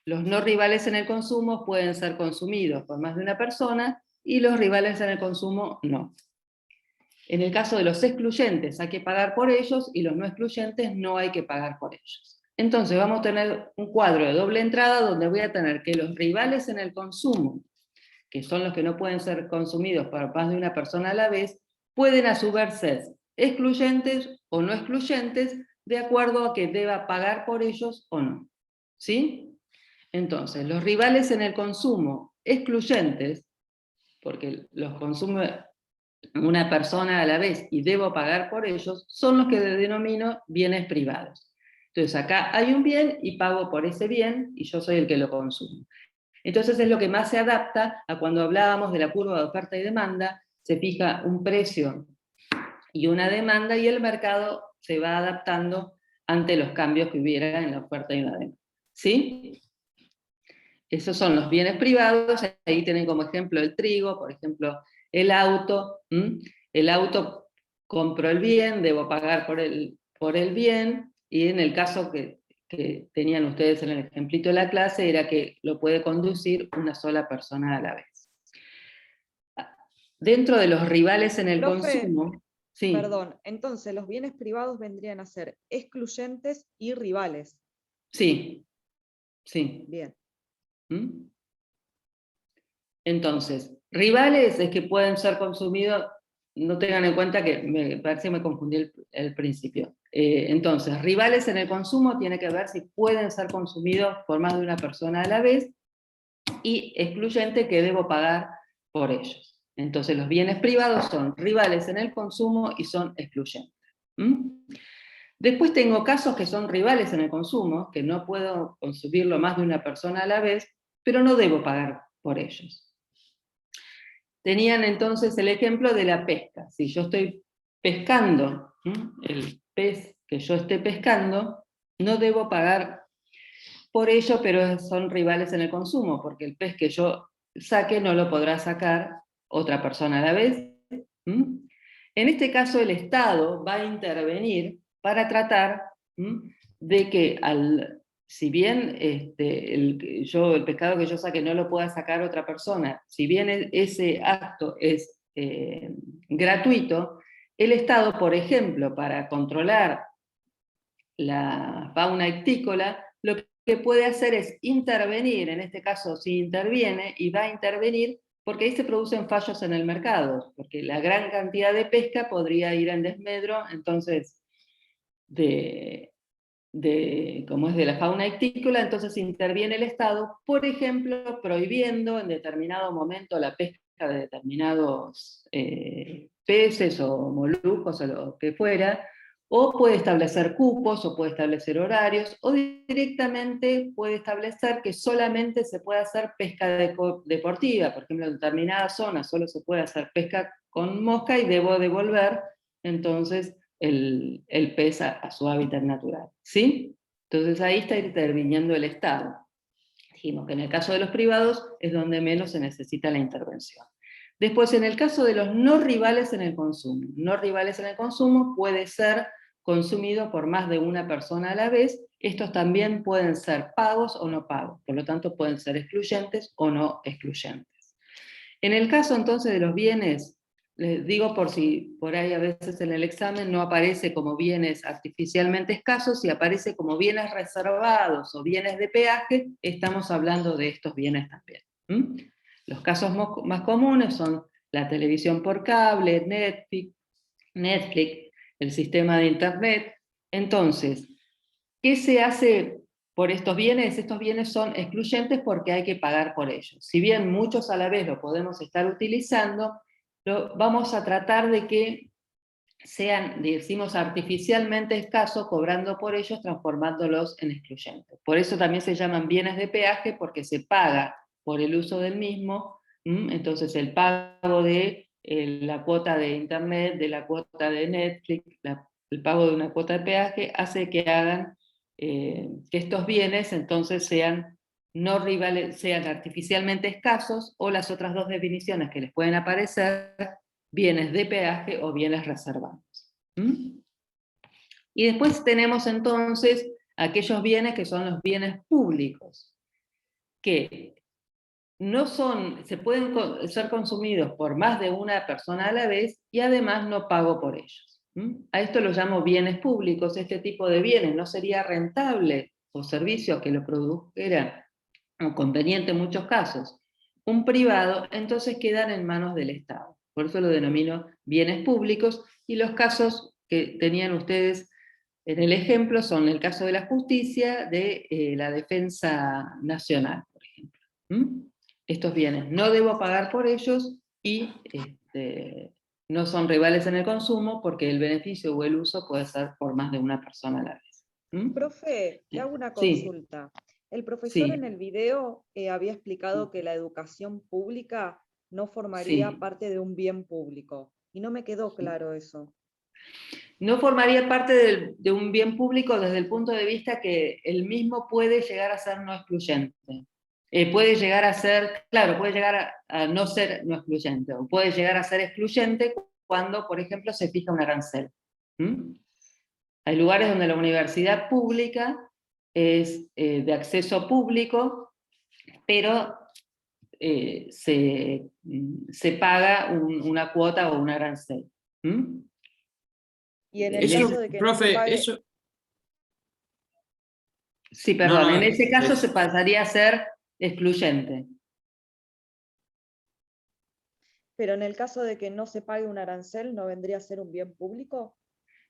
Los no rivales en el consumo pueden ser consumidos por más de una persona, y los rivales en el consumo no. En el caso de los excluyentes hay que pagar por ellos, y los no excluyentes no hay que pagar por ellos. Entonces vamos a tener un cuadro de doble entrada donde voy a tener que los rivales en el consumo, que son los que no pueden ser consumidos por más de una persona a la vez, pueden a su vez ser excluyentes o no excluyentes, de acuerdo a que deba pagar por ellos o no. ¿Sí? Entonces, los rivales en el consumo excluyentes, porque los consume una persona a la vez y debo pagar por ellos, son los que denomino bienes privados. Entonces acá hay un bien y pago por ese bien, y yo soy el que lo consumo. Entonces es lo que más se adapta a cuando hablábamos de la curva de oferta y demanda. Se fija un precio y una demanda, y el mercado se va adaptando ante los cambios que hubiera en la oferta y la demanda. ¿Sí? Esos son los bienes privados. Ahí tienen como ejemplo el trigo, por ejemplo el auto. El auto, compro el bien, debo pagar por el bien, y en el caso que tenían ustedes en el ejemplito de la clase, era que lo puede conducir una sola persona a la vez. Dentro de los rivales en el Profe, consumo, sí. Perdón, entonces los bienes privados vendrían a ser excluyentes y rivales. Sí, sí. Bien. Entonces, rivales es que pueden ser consumidos, no tengan en cuenta que me parece que me confundí el principio. Entonces, rivales en el consumo tiene que ver si pueden ser consumidos por más de una persona a la vez, y excluyente que debo pagar por ellos. Entonces, los bienes privados son rivales en el consumo y son excluyentes. Después tengo casos que son rivales en el consumo, que no puedo consumirlo más de una persona a la vez, pero no debo pagar por ellos. Tenían entonces el ejemplo de la pesca. Si yo estoy pescando, el pez que yo esté pescando, no debo pagar por ello, pero son rivales en el consumo, porque el pez que yo saque no lo podrá sacar otra persona a la vez. En este caso el Estado va a intervenir para tratar de que si bien el pescado que yo saque no lo pueda sacar otra persona, si bien ese acto es gratuito, el Estado, por ejemplo, para controlar la fauna ictícola, lo que puede hacer es intervenir. En este caso sí interviene, y va a intervenir porque ahí se producen fallos en el mercado, porque la gran cantidad de pesca podría ir en desmedro, entonces, como es de la fauna ictícola, entonces interviene el Estado, por ejemplo, prohibiendo en determinado momento la pesca de determinados peces o moluscos o lo que fuera, o puede establecer cupos, o puede establecer horarios, o directamente puede establecer que solamente se puede hacer pesca deportiva. Por ejemplo, en determinadas zonas solo se puede hacer pesca con mosca y debo devolver entonces el pez a su hábitat natural. ¿Sí? Entonces ahí está interviniendo el Estado. Dijimos que en el caso de los privados es donde menos se necesita la intervención. Después, en el caso de los no rivales en el consumo. No rivales en el consumo puede ser consumido por más de una persona a la vez. Estos también pueden ser pagos o no pagos, por lo tanto pueden ser excluyentes o no excluyentes. En el caso entonces de los bienes, les digo por si por ahí a veces en el examen no aparece como bienes artificialmente escasos, y aparece como bienes reservados o bienes de peaje, estamos hablando de estos bienes también. Los casos más comunes son la televisión por cable, Netflix, el sistema de internet. Entonces, ¿qué se hace por estos bienes? Estos bienes son excluyentes porque hay que pagar por ellos. Si bien muchos a la vez lo podemos estar utilizando, vamos a tratar de que sean, decimos, artificialmente escasos, cobrando por ellos, transformándolos en excluyentes. Por eso también se llaman bienes de peaje, porque se paga por el uso del mismo. Entonces el pago de la cuota de internet, de la cuota de Netflix, el pago de una cuota de peaje, hace que hagan que estos bienes entonces sean no rivales, sean artificialmente escasos, o las otras dos definiciones que les pueden aparecer, bienes de peaje o bienes reservados. Y después tenemos entonces aquellos bienes que son los bienes públicos, que no son, se pueden ser consumidos por más de una persona a la vez y además no pago por ellos. A esto lo llamo bienes públicos. Este tipo de bienes no sería rentable o servicio que lo produjera, o conveniente en muchos casos, un privado, entonces quedan en manos del Estado. Por eso lo denomino bienes públicos, y los casos que tenían ustedes en el ejemplo son el caso de la justicia, de la defensa nacional, por ejemplo. Estos bienes no debo pagar por ellos y no son rivales en el consumo, porque el beneficio o el uso puede ser por más de una persona a la vez. Profe, te hago una Sí. consulta. El profesor Sí. en el video había explicado que la educación pública no formaría Sí. parte de un bien público, y no me quedó claro eso. No formaría parte de un bien público desde el punto de vista que el mismo puede llegar a ser no excluyente. Puede llegar a ser, claro, puede llegar a no ser no excluyente, o puede llegar a ser excluyente cuando, por ejemplo, se fija un arancel. Hay lugares donde la universidad pública es de acceso público, pero se paga una cuota o un arancel. Y en el Eso, caso de que no se profe, pague, eso. Sí, perdón, No, en ese caso es- se pasaría a ser excluyente. pero en el caso de que no se pague un arancel, ¿no vendría a ser un bien público?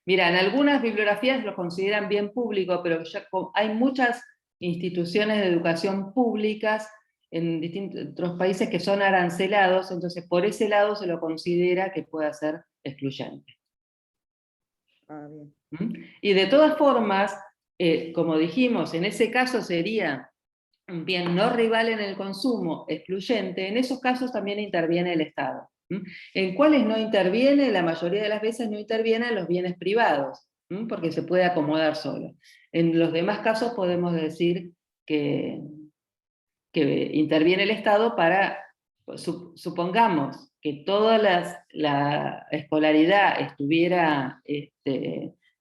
Mira, en algunas bibliografías lo consideran bien público, pero ya hay muchas instituciones de educación públicas en distintos países que son arancelados, entonces por ese lado se lo considera que pueda ser excluyente. Ah, bien. Y de todas formas, como dijimos, en ese caso sería un bien no rival en el consumo, excluyente. En esos casos también interviene el Estado. En cuáles no interviene, la mayoría de las veces no intervienen los bienes privados, porque se puede acomodar solo. En los demás casos podemos decir que interviene el Estado para, supongamos que toda la escolaridad estuviera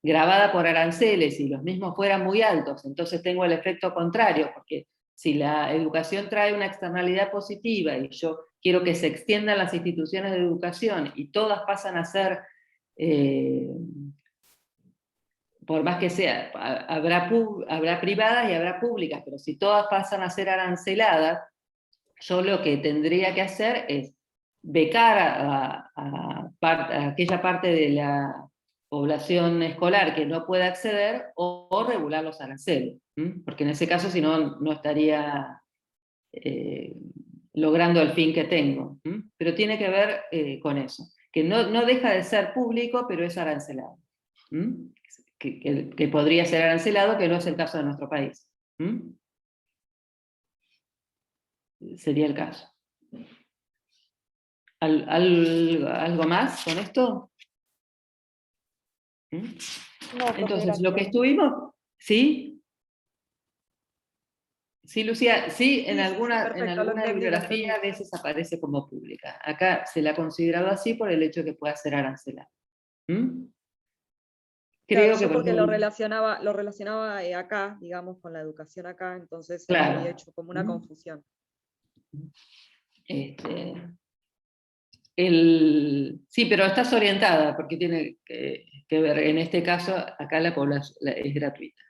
grabada por aranceles y los mismos fueran muy altos, entonces tengo el efecto contrario, porque si la educación trae una externalidad positiva y yo quiero que se extiendan las instituciones de educación y todas pasan a ser, por más que sea, habrá privadas y habrá públicas, pero si todas pasan a ser aranceladas, yo lo que tendría que hacer es becar a aquella parte de la población escolar que no pueda acceder, o regular los aranceles, porque en ese caso si no, no estaría logrando el fin que tengo. Pero tiene que ver con eso, que no deja de ser público, pero es arancelado. Que podría ser arancelado, que no es el caso de nuestro país. Sería el caso. ¿Algo más con esto? No, profe, Entonces, lo que gracias. estuvimos, ¿sí? Sí, Lucía, sí, en Sí, alguna perfecto, lo entendí, lo bibliografía entendí. a veces aparece como pública. Acá se la ha considerado así por el hecho de que pueda ser arancelada. Claro, Creo que yo por porque ejemplo, lo relacionaba acá, digamos, con la educación acá, entonces me claro. había hecho como una confusión. Sí, pero estás orientada, porque tiene que ver, en este caso, acá la población es gratuita.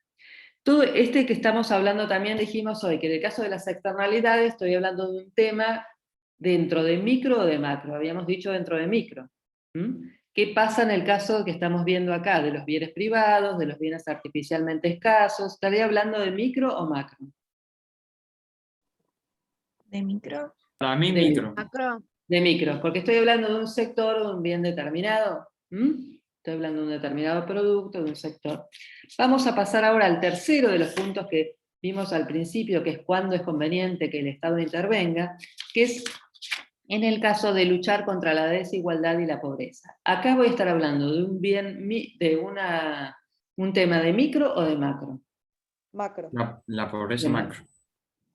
Todo que estamos hablando también, dijimos hoy, que en el caso de las externalidades estoy hablando de un tema dentro de micro o de macro, habíamos dicho dentro de micro. ¿Qué pasa en el caso que estamos viendo acá, de los bienes privados, de los bienes artificialmente escasos? ¿Estaría hablando de micro o macro? ¿De micro? Para mí, De micro. Macro. De micro, porque estoy hablando de un sector o de un bien determinado. Estoy hablando de un determinado producto, de un sector. Vamos a pasar ahora al tercero de los puntos que vimos al principio, que es cuándo es conveniente que el Estado intervenga, que es en el caso de luchar contra la desigualdad y la pobreza. Acá voy a estar hablando de un bien, un tema de micro o de macro. Macro. La pobreza De macro.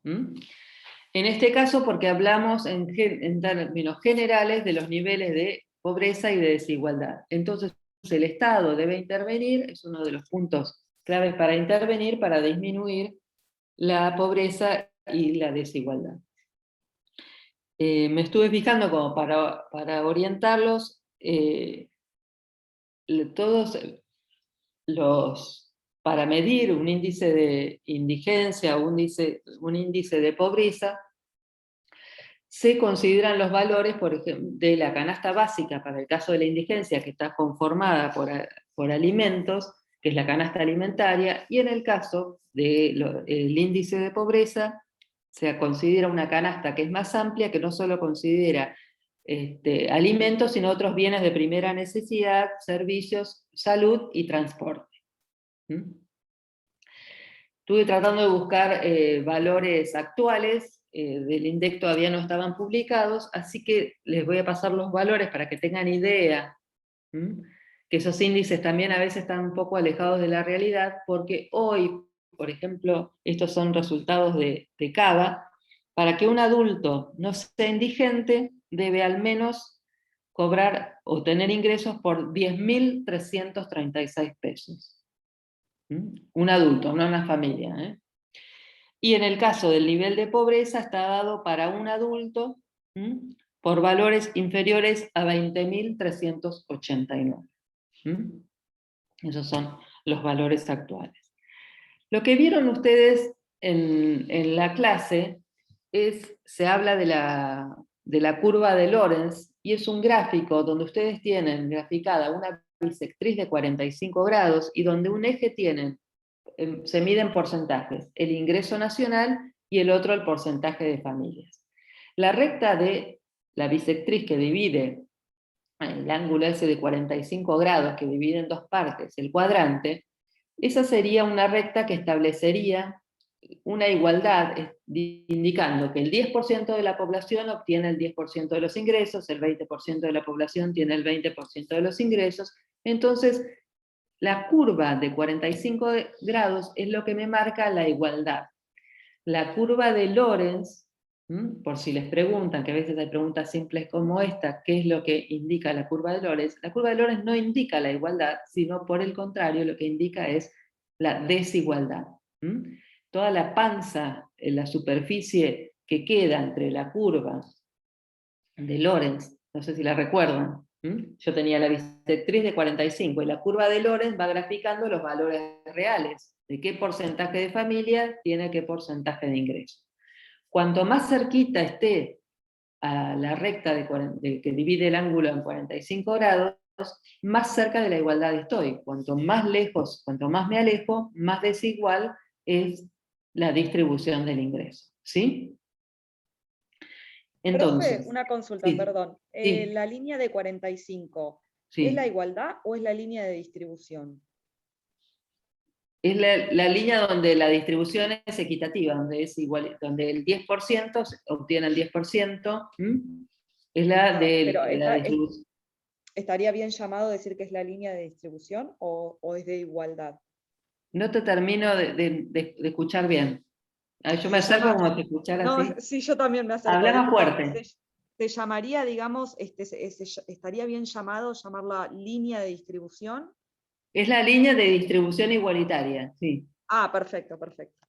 ¿Mm? En este caso, porque hablamos en términos generales de los niveles de pobreza y de desigualdad. Entonces, el Estado debe intervenir, es uno de los puntos claves para intervenir, para disminuir la pobreza y la desigualdad. Me estuve fijando como para orientarlos, todos para medir un índice de indigencia o un índice de pobreza, se consideran los valores, por ejemplo, de la canasta básica, para el caso de la indigencia, que está conformada por alimentos, que es la canasta alimentaria, y en el caso del índice de pobreza, se considera una canasta que es más amplia, que no solo considera alimentos, sino otros bienes de primera necesidad, servicios, salud y transporte. Estuve tratando de buscar valores actuales, del INDEC todavía no estaban publicados, así que les voy a pasar los valores para que tengan idea, que esos índices también a veces están un poco alejados de la realidad, porque hoy, por ejemplo, estos son resultados de CABA, para que un adulto no sea indigente, debe al menos cobrar o tener ingresos por 10.336 pesos. Un adulto, no una familia, ¿eh? Y en el caso del nivel de pobreza está dado para un adulto por valores inferiores a 20.389. Esos son los valores actuales. Lo que vieron ustedes en la clase se habla de la curva de Lorenz, y es un gráfico donde ustedes tienen graficada una bisectriz de 45 grados y donde un eje se miden porcentajes, el ingreso nacional y el otro el porcentaje de familias. La recta de la bisectriz que divide el ángulo ese de 45 grados, que divide en dos partes el cuadrante, esa sería una recta que establecería una igualdad, indicando que el 10% de la población obtiene el 10% de los ingresos, el 20% de la población tiene el 20% de los ingresos. Entonces, la curva de 45 grados es lo que me marca la igualdad. La curva de Lorenz, por si les preguntan, que a veces hay preguntas simples como esta, ¿qué es lo que indica la curva de Lorenz? La curva de Lorenz no indica la igualdad, sino por el contrario, lo que indica es la desigualdad. Toda la panza, la superficie que queda entre la curva de Lorenz, no sé si la recuerdan, yo tenía la bisectriz de 45 y la curva de Lorenz va graficando los valores reales, de qué porcentaje de familia tiene qué porcentaje de ingreso. Cuanto más cerquita esté a la recta que divide el ángulo en 45 grados, más cerca de la igualdad estoy. Cuanto más lejos, cuanto más me alejo, más desigual es la distribución del ingreso. ¿Sí? Entonces, Profe, una consulta, sí, perdón. sí. La línea de 45, Sí. ¿es la igualdad o es la línea de distribución? Es la línea donde la distribución es equitativa, donde es igual, donde el 10% obtiene el 10%, es la de Pero la distribución. ¿estaría bien llamado decir que es la línea de distribución o es de igualdad? No te termino de escuchar bien. Yo me acerco como que escuchar No, así. sí, yo también me acerco. Habla más Disculpa, fuerte. se llamaría, digamos, estaría bien llamarla línea de distribución. Es la línea de distribución igualitaria, sí. Ah, perfecto, perfecto.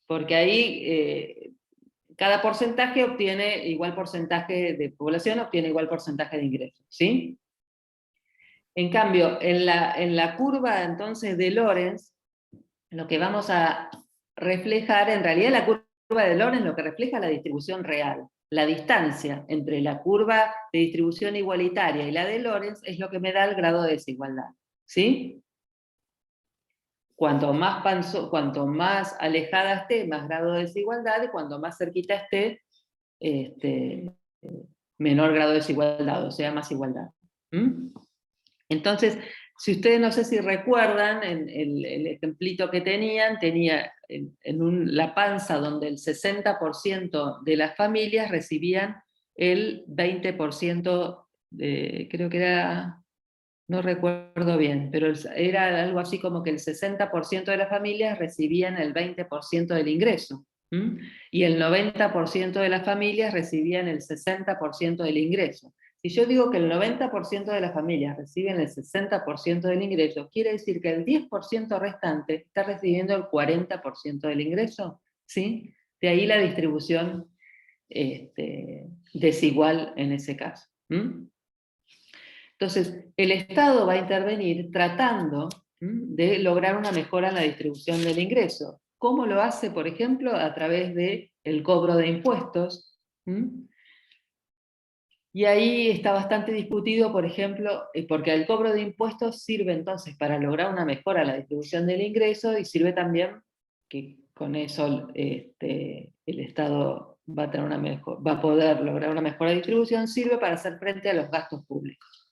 Porque ahí cada porcentaje obtiene igual porcentaje de población, obtiene igual porcentaje de ingresos, ¿sí? En cambio, en la curva entonces de Lorenz, lo que vamos a reflejar, en realidad la curva de Lorenz lo que refleja es la distribución real. La distancia entre la curva de distribución igualitaria y la de Lorenz es lo que me da el grado de desigualdad, ¿sí? Cuanto más alejada esté, más grado de desigualdad, y cuanto más cerquita esté, menor grado de desigualdad, o sea, más igualdad. Entonces, si ustedes no sé si recuerdan, en el ejemplito que tenía la panza donde el 60% de las familias recibían el 20% creo que era, no recuerdo bien, pero era algo así como que el 60% de las familias recibían el 20% del ingreso, y el 90% de las familias recibían el 60% del ingreso. Si yo digo que el 90% de las familias reciben el 60% del ingreso, quiere decir que el 10% restante está recibiendo el 40% del ingreso, ¿sí? De ahí la distribución desigual en ese caso. Entonces, el Estado va a intervenir tratando de lograr una mejora en la distribución del ingreso. ¿Cómo lo hace, por ejemplo? A través del cobro de impuestos. Y ahí está bastante discutido, por ejemplo, porque el cobro de impuestos sirve entonces para lograr una mejora en la distribución del ingreso, y sirve también que con eso el Estado va a poder lograr una mejora de distribución, sirve para hacer frente a los gastos públicos.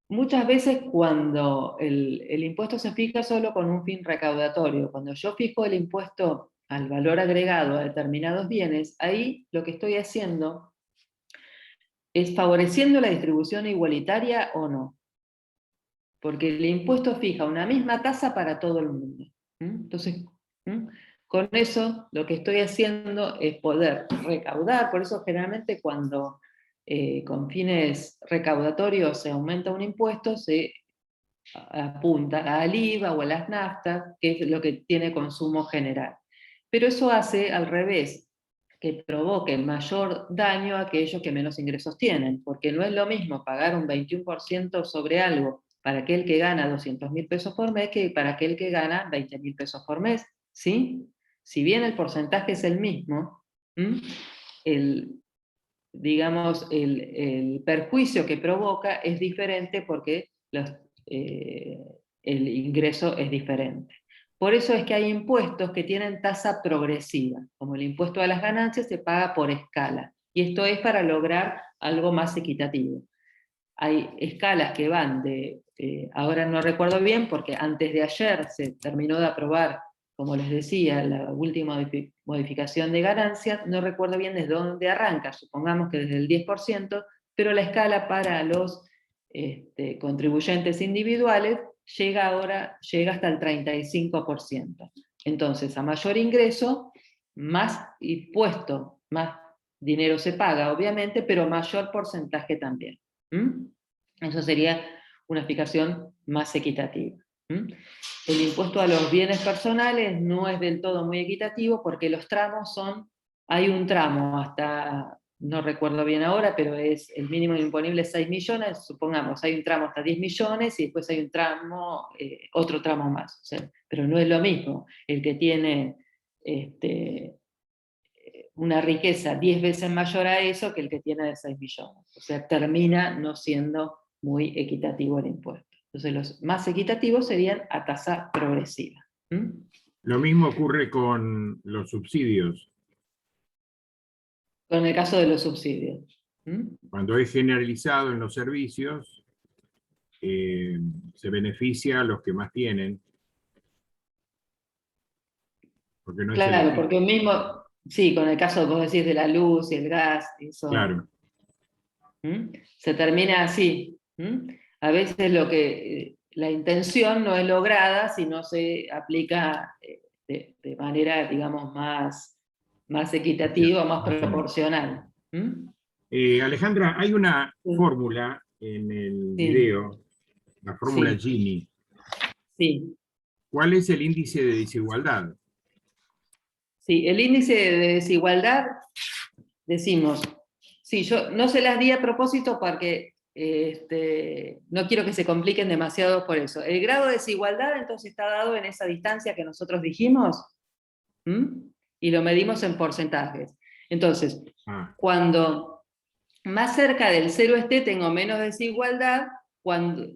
Muchas veces cuando el impuesto se fija solo con un fin recaudatorio, cuando yo fijo el impuesto al valor agregado a determinados bienes, ahí lo que estoy haciendo es favoreciendo la distribución igualitaria o no. Porque el impuesto fija una misma tasa para todo el mundo. Entonces, con eso lo que estoy haciendo es poder recaudar. Por eso generalmente cuando con fines recaudatorios se aumenta un impuesto, se apunta al IVA o a las naftas, que es lo que tiene consumo general. Pero eso hace al revés, que provoque mayor daño a aquellos que menos ingresos tienen, porque no es lo mismo pagar un 21% sobre algo para aquel que gana 200.000 pesos por mes que para aquel que gana 20.000 pesos por mes, ¿sí? Si bien el porcentaje es el mismo, digamos, el perjuicio que provoca es diferente porque el ingreso es diferente. Por eso es que hay impuestos que tienen tasa progresiva, como el impuesto a las ganancias se paga por escala, y esto es para lograr algo más equitativo. Hay escalas que van ahora no recuerdo bien, porque antes de ayer se terminó de aprobar, como les decía, la última modificación de ganancias, no recuerdo bien desde dónde arranca, supongamos que desde el 10%, pero la escala para los contribuyentes individuales llega hasta el 35%. Entonces, a mayor ingreso, más impuesto, más dinero se paga, obviamente, pero mayor porcentaje también. Eso sería una explicación más equitativa. El impuesto a los bienes personales no es del todo muy equitativo porque los tramos hay un tramo hasta, no recuerdo bien ahora, pero es el mínimo imponible 6 millones, supongamos, hay un tramo hasta 10 millones y después hay un tramo, otro tramo más. O sea, pero no es lo mismo el que tiene una riqueza 10 veces mayor a eso que el que tiene de 6 millones. O sea, termina no siendo muy equitativo el impuesto. Entonces los más equitativos serían a tasa progresiva. Lo mismo ocurre con los subsidios. Con el caso de los subsidios. Cuando es generalizado en los servicios, se beneficia a los que más tienen. Porque no Claro, es porque mismo, sí, con el caso, vos decís, de la luz y el gas, eso, claro. se termina así. A veces la intención no es lograda si no se aplica de manera, digamos, más equitativa, más proporcional. Alejandra, hay una fórmula en el video, la fórmula Sí. Gini. Sí. ¿Cuál es el índice de desigualdad? Sí, el índice de desigualdad, decimos, sí, yo no se las di a propósito porque no quiero que se compliquen demasiado por eso. El grado de desigualdad entonces está dado en esa distancia que nosotros dijimos, y lo medimos en porcentajes. Entonces, cuando más cerca del cero esté, tengo menos desigualdad, cuando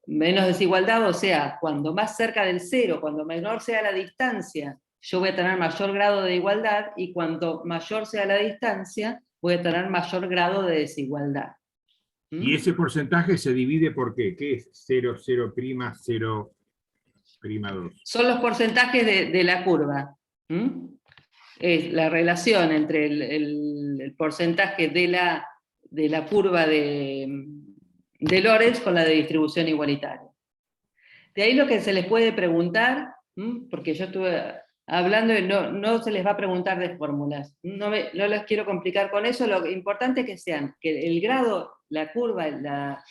menos desigualdad, o sea, cuando más cerca del cero, cuando menor sea la distancia, yo voy a tener mayor grado de igualdad, y cuanto mayor sea la distancia, voy a tener mayor grado de desigualdad. ¿Y ese porcentaje se divide por qué? ¿Qué es 0, 0', 0', 2? Son los porcentajes de la curva. Es la relación entre el porcentaje de la curva de Lorenz con la de distribución igualitaria. De ahí lo que se les puede preguntar, porque yo estuve hablando y no se les va a preguntar de fórmulas. No les quiero complicar con eso, lo importante es que sean, que el grado, la curva, la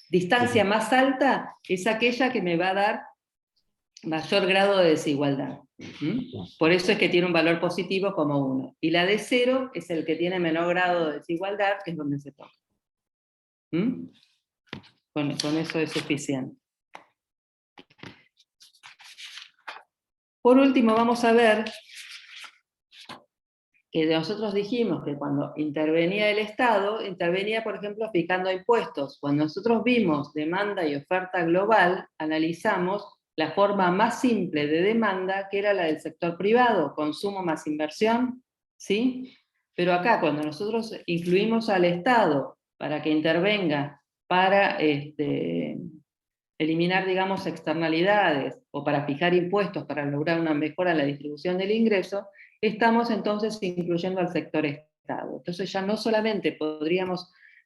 distancia más alta es aquella que me va a dar mayor grado de desigualdad. Por eso es que tiene un valor positivo como 1. Y la de 0 es el que tiene menor grado de desigualdad, que es donde se toca. Con eso es suficiente. Por último, vamos a ver que nosotros dijimos que cuando intervenía el Estado, intervenía, por ejemplo, fijando impuestos. Cuando nosotros vimos demanda y oferta global, analizamos la forma más simple de demanda, que era la del sector privado, consumo más inversión, ¿sí? Pero acá, cuando nosotros incluimos al Estado para que intervenga para eliminar, digamos, externalidades, o para fijar impuestos para lograr una mejora en la distribución del ingreso, estamos entonces incluyendo al sector Estado. Entonces ya no solamente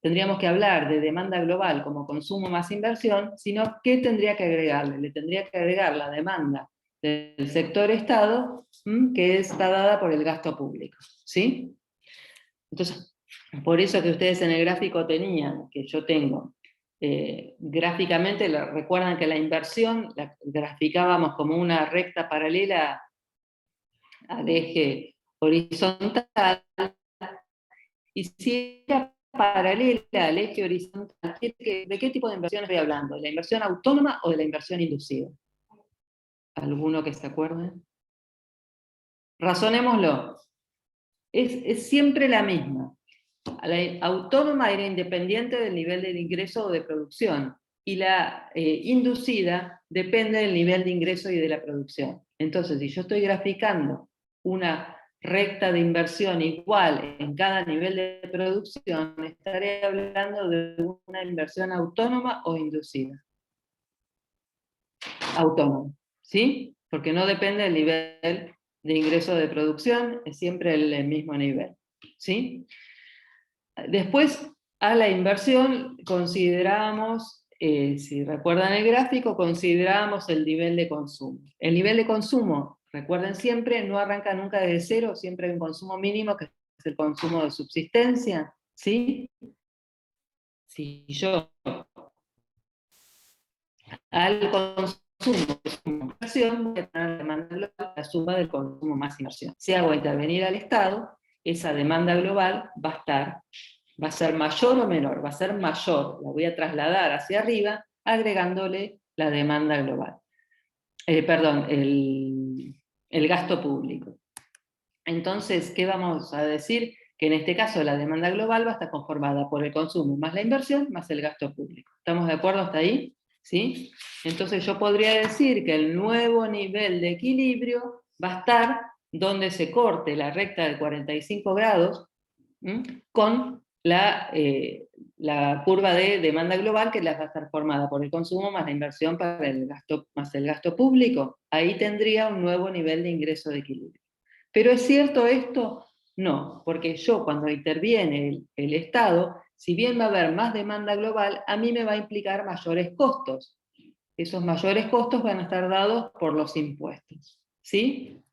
tendríamos que hablar de demanda global como consumo más inversión, sino que tendría que agregarle. Le tendría que agregar la demanda del sector Estado, que está dada por el gasto público. ¿Sí? Entonces, por eso que ustedes en el gráfico tenían, que yo tengo, gráficamente, recuerdan que la inversión la graficábamos como una recta paralela al eje horizontal, y si era paralela al eje horizontal, ¿de qué tipo de inversión estoy hablando? ¿De la inversión autónoma o de la inversión inducida? ¿Alguno que se acuerde? Razonémoslo. Es siempre la misma. La autónoma era independiente del nivel de ingreso o de producción, y la inducida depende del nivel de ingreso y de la producción. Entonces, si yo estoy graficando una recta de inversión igual en cada nivel de producción, estaré hablando de una inversión autónoma o inducida. Autónoma, ¿sí? Porque no depende del nivel de ingreso de producción, es siempre el mismo nivel, ¿sí? Después, a la inversión consideramos, si recuerdan el gráfico, consideramos el nivel de consumo. El nivel de consumo, recuerden siempre, no arranca nunca desde cero, siempre hay un consumo mínimo, que es el consumo de subsistencia, ¿sí? Si yo al consumo de inversión, voy a tener demanda global, la suma del consumo más inversión. Si hago intervenir al Estado, esa demanda global va a ser mayor o menor, va a ser mayor, la voy a trasladar hacia arriba, agregándole la demanda global. Perdón, el gasto público. Entonces, ¿qué vamos a decir? Que en este caso la demanda global va a estar conformada por el consumo más la inversión más el gasto público. ¿Estamos de acuerdo hasta ahí? ¿Sí? Entonces yo podría decir que el nuevo nivel de equilibrio va a estar donde se corte la recta de 45 grados con la curva de demanda global, que va a estar formada por el consumo más la inversión para el gasto, más el gasto público. Ahí tendría un nuevo nivel de ingreso de equilibrio. ¿Pero es cierto esto? No, porque yo cuando interviene el Estado, si bien va a haber más demanda global, a mí me va a implicar mayores costos. Esos mayores costos van a estar dados por los impuestos, ¿sí?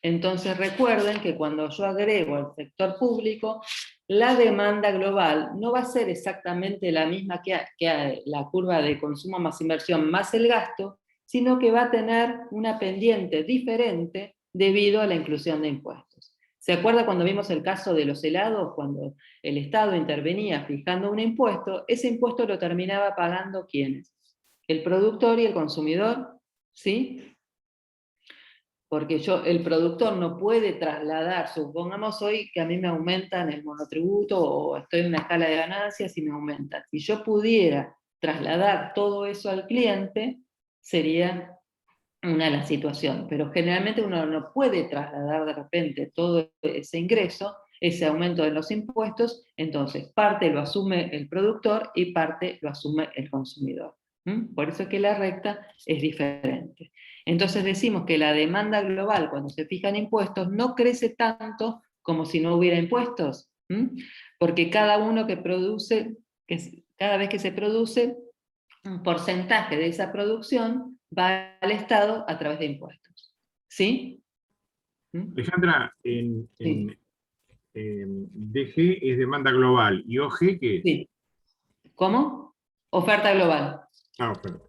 Entonces recuerden que cuando yo agrego al sector público, la demanda global no va a ser exactamente la misma que la curva de consumo más inversión más el gasto, sino que va a tener una pendiente diferente debido a la inclusión de impuestos. ¿Se acuerda cuando vimos el caso de los helados? Cuando el Estado intervenía fijando un impuesto, ese impuesto lo terminaba pagando ¿quiénes? El productor y el consumidor, ¿sí? Porque el productor no puede trasladar, supongamos hoy que a mí me aumentan el monotributo o estoy en una escala de ganancias y me aumentan. Si yo pudiera trasladar todo eso al cliente, sería una de las situaciones. Pero generalmente uno no puede trasladar de repente todo ese ingreso ese aumento de los impuestos, entonces parte lo asume el productor y parte lo asume el consumidor. Por eso es que la recta es diferente. Entonces decimos que la demanda global, cuando se fijan impuestos, no crece tanto como si no hubiera impuestos, porque cada uno que produce, cada vez que se produce, un porcentaje de esa producción va al Estado a través de impuestos. ¿Sí? Alejandra, en DG es demanda global, ¿y OG qué es? Sí. ¿Cómo? Oferta global. Ah, oferta.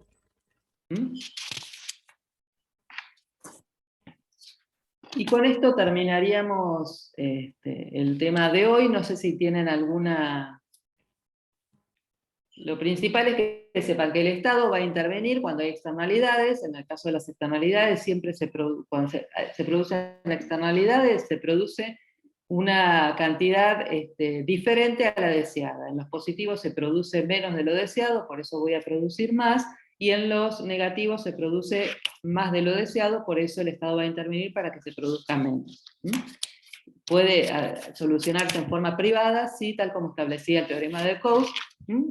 Y con esto terminaríamos el tema de hoy. No sé si tienen alguna... Lo principal es que sepan que el Estado va a intervenir cuando hay externalidades. En el caso de las externalidades, siempre cuando se producen externalidades, se produce una cantidad diferente a la deseada. En los positivos se produce menos de lo deseado, por eso voy a producir más, y en los negativos se produce más de lo deseado, por eso el Estado va a intervenir para que se produzca menos. Puede solucionarse en forma privada, sí, tal como establecía el teorema de Coase,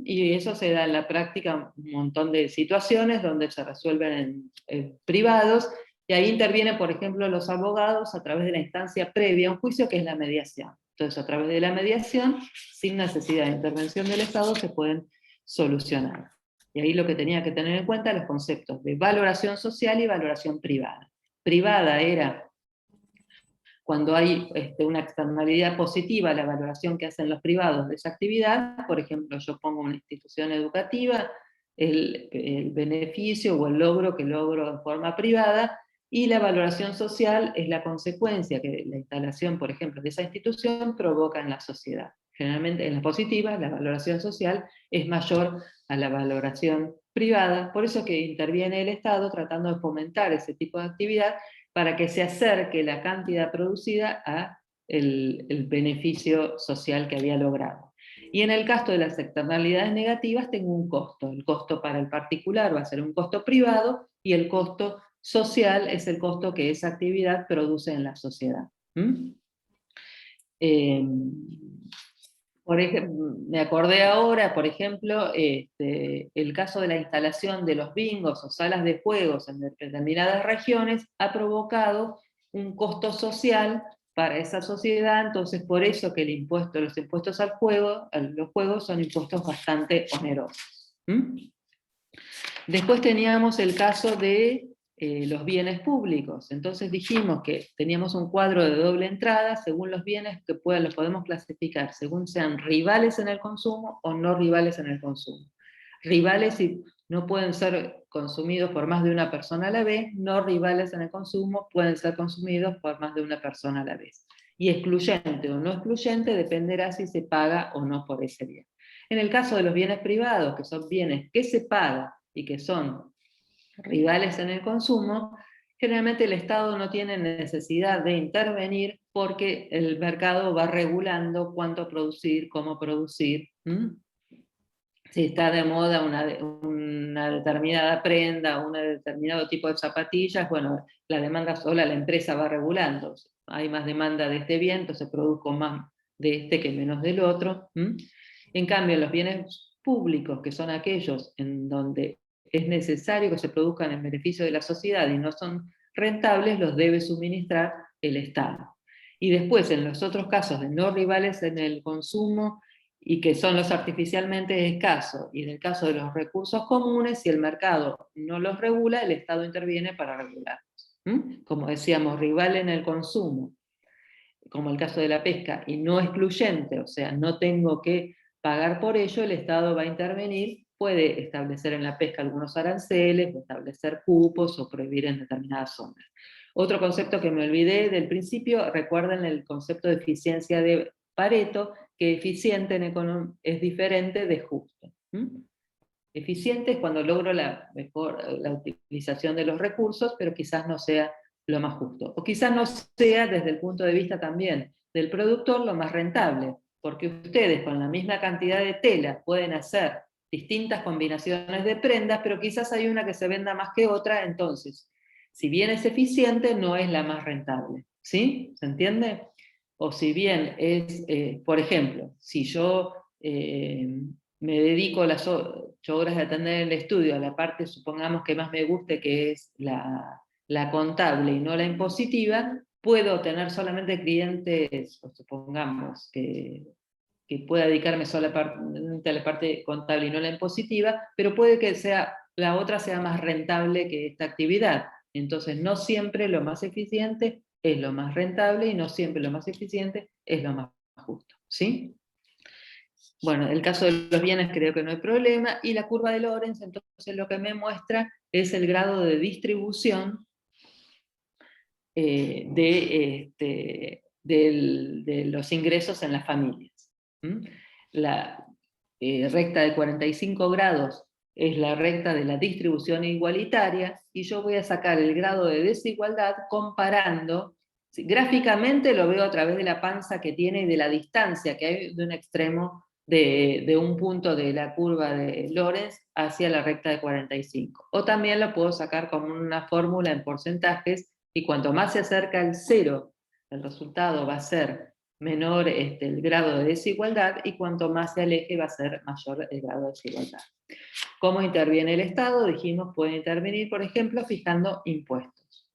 y eso se da en la práctica un montón de situaciones donde se resuelven en privados, y ahí intervienen, por ejemplo, los abogados a través de la instancia previa a un juicio, que es la mediación. Entonces, a través de la mediación, sin necesidad de intervención del Estado, se pueden solucionar. Y ahí lo que tenía que tener en cuenta los conceptos de valoración social y valoración privada. Privada era cuando hay una externalidad positiva, la valoración que hacen los privados de esa actividad. Por ejemplo, yo pongo una institución educativa, el beneficio o el logro que logro en forma privada, y la valoración social es la consecuencia que la instalación, por ejemplo, de esa institución provoca en la sociedad. Generalmente en las positivas la valoración social es mayor a la valoración privada, por eso que interviene el Estado tratando de fomentar ese tipo de actividad para que se acerque la cantidad producida a el beneficio social que había logrado. Y en el caso de las externalidades negativas tengo un costo. El costo para el particular va a ser un costo privado, y el costo social es el costo que esa actividad produce en la sociedad. Por ejemplo, me acordé ahora, por ejemplo, el caso de la instalación de los bingos o salas de juegos en determinadas regiones ha provocado un costo social para esa sociedad, entonces por eso que los impuestos al juego, a los juegos son impuestos bastante onerosos. Después teníamos el caso de los bienes públicos. Entonces dijimos que teníamos un cuadro de doble entrada según los bienes que los podemos clasificar, según sean rivales en el consumo o no rivales en el consumo. Rivales y no pueden ser consumidos por más de una persona a la vez, no rivales en el consumo pueden ser consumidos por más de una persona a la vez. Y excluyente o no excluyente dependerá si se paga o no por ese bien. En el caso de los bienes privados, que son bienes que se pagan y que son rivales en el consumo, generalmente el Estado no tiene necesidad de intervenir porque el mercado va regulando cuánto producir, cómo producir. Si está de moda una determinada prenda, un determinado tipo de zapatillas, bueno, la demanda sola la empresa va regulando. Hay más demanda de este bien, entonces produzco más de este que menos del otro. En cambio, los bienes públicos, que son aquellos en donde es necesario que se produzcan en beneficio de la sociedad y no son rentables, los debe suministrar el Estado. Y después, en los otros casos de no rivales en el consumo, y que son los artificialmente escasos, y en el caso de los recursos comunes, si el mercado no los regula, el Estado interviene para regularlos. Como decíamos, rival en el consumo, como el caso de la pesca, y no excluyente, o sea, no tengo que pagar por ello, el Estado va a intervenir, puede establecer en la pesca algunos aranceles, o establecer cupos, o prohibir en determinadas zonas. Otro concepto que me olvidé del principio, recuerden el concepto de eficiencia de Pareto, que eficiente es diferente de justo. Eficiente es cuando logro la utilización de los recursos, pero quizás no sea lo más justo. O quizás no sea, desde el punto de vista también del productor, lo más rentable, porque ustedes con la misma cantidad de tela pueden hacer distintas combinaciones de prendas, pero quizás hay una que se venda más que otra, entonces, si bien es eficiente, no es la más rentable. ¿Sí? ¿Se entiende? o si bien es, por ejemplo, si yo me dedico las 8 horas de atender el estudio a la parte, supongamos que más me guste, que es la contable y no la impositiva, puedo tener solamente clientes, o supongamos que pueda dedicarme solamente a la parte contable y no la impositiva, pero puede que la otra sea más rentable que esta actividad. Entonces, no siempre lo más eficiente es lo más rentable y no siempre lo más eficiente es lo más justo. ¿Sí? Bueno, en el caso de los bienes creo que no hay problema, y la curva de Lorenz, entonces lo que me muestra es el grado de distribución de los ingresos en las familias. La recta de 45 grados es la recta de la distribución igualitaria, y yo voy a sacar el grado de desigualdad comparando, gráficamente lo veo a través de la panza que tiene y de la distancia que hay de un extremo de un punto de la curva de Lorenz hacia la recta de 45. O también lo puedo sacar como una fórmula en porcentajes, y cuanto más se acerca al cero, el resultado va a ser menor el grado de desigualdad, y cuanto más se aleje va a ser mayor el grado de desigualdad. ¿Cómo interviene el Estado? Dijimos, puede intervenir, por ejemplo, fijando impuestos.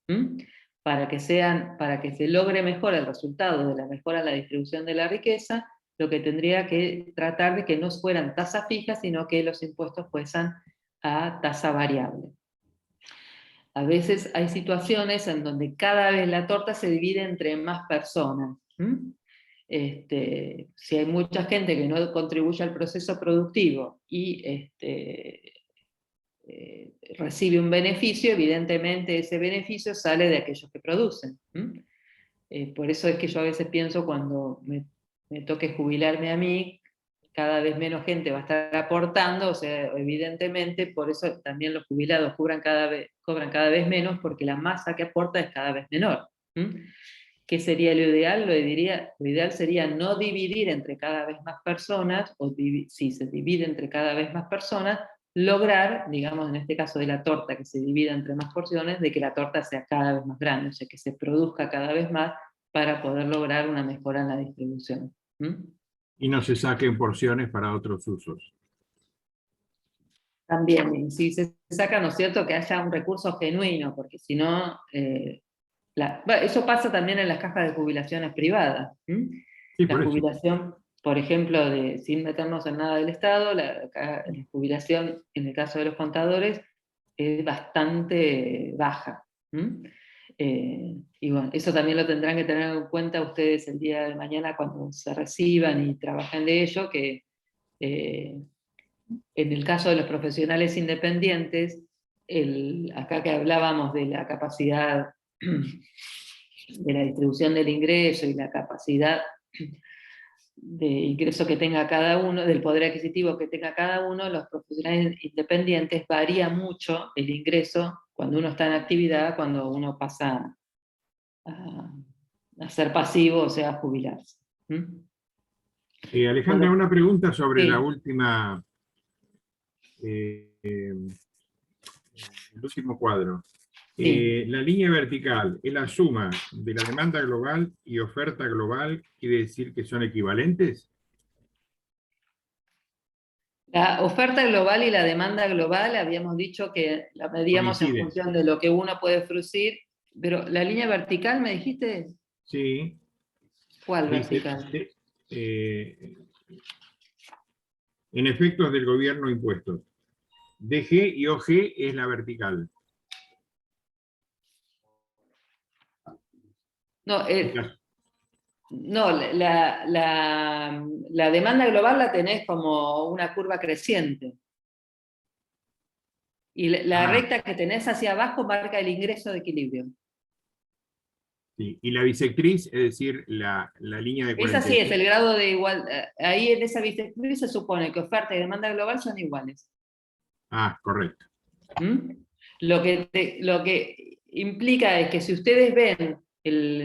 Para que se logre mejor el resultado de la mejora en la distribución de la riqueza, lo que tendría que tratar de que no fueran tasas fijas, sino que los impuestos fueran a tasa variable. A veces hay situaciones en donde cada vez la torta se divide entre más personas. Si hay mucha gente que no contribuye al proceso productivo y recibe un beneficio, evidentemente ese beneficio sale de aquellos que producen. Por eso es que yo a veces pienso, cuando me toque jubilarme a mí, cada vez menos gente va a estar aportando, o sea, evidentemente por eso también los jubilados cobran cada vez menos, porque la masa que aporta es cada vez menor. ¿Qué sería lo ideal? Lo ideal sería no dividir entre cada vez más personas, o si se divide entre cada vez más personas, lograr, digamos en este caso de la torta, que se divida entre más porciones, de que la torta sea cada vez más grande, o sea, que se produzca cada vez más para poder lograr una mejora en la distribución. Y no se saquen porciones para otros usos. También, y si se saca, ¿no es cierto?, que haya un recurso genuino, porque si no, eso pasa también en las cajas de jubilaciones privadas. Sí, La por eso. jubilación, por ejemplo, sin meternos en nada del Estado, la jubilación, en el caso de los contadores, es bastante baja. Y bueno, eso también lo tendrán que tener en cuenta ustedes el día de mañana cuando se reciban y trabajen de ello, que en el caso de los profesionales independientes, acá que hablábamos de la capacidad de la distribución del ingreso y la capacidad de ingreso que tenga cada uno, del poder adquisitivo que tenga cada uno, los profesionales independientes varía mucho el ingreso cuando uno está en actividad, cuando uno pasa a ser pasivo, o sea, a jubilarse. Alejandra, Bueno, una pregunta sobre sí. la última, el último cuadro. Sí. La línea vertical es la suma de la demanda global y oferta global, ¿quiere decir que son equivalentes? La oferta global y la demanda global, habíamos dicho que la medíamos en Coinciden. función de lo que uno puede producir, pero la línea vertical, ¿me dijiste? Sí. ¿Cuál Dice, vertical? en efectos del gobierno impuestos. DG y OG es la vertical. No, no, la demanda global la tenés como una curva creciente. Y la recta que tenés hacia abajo marca el ingreso de equilibrio. Sí. Y la bisectriz, es decir, la línea de 45. Esa sí es el grado de igual. Ahí en esa bisectriz se supone que oferta y demanda global son iguales. Ah, correcto. Lo que implica es que si ustedes ven,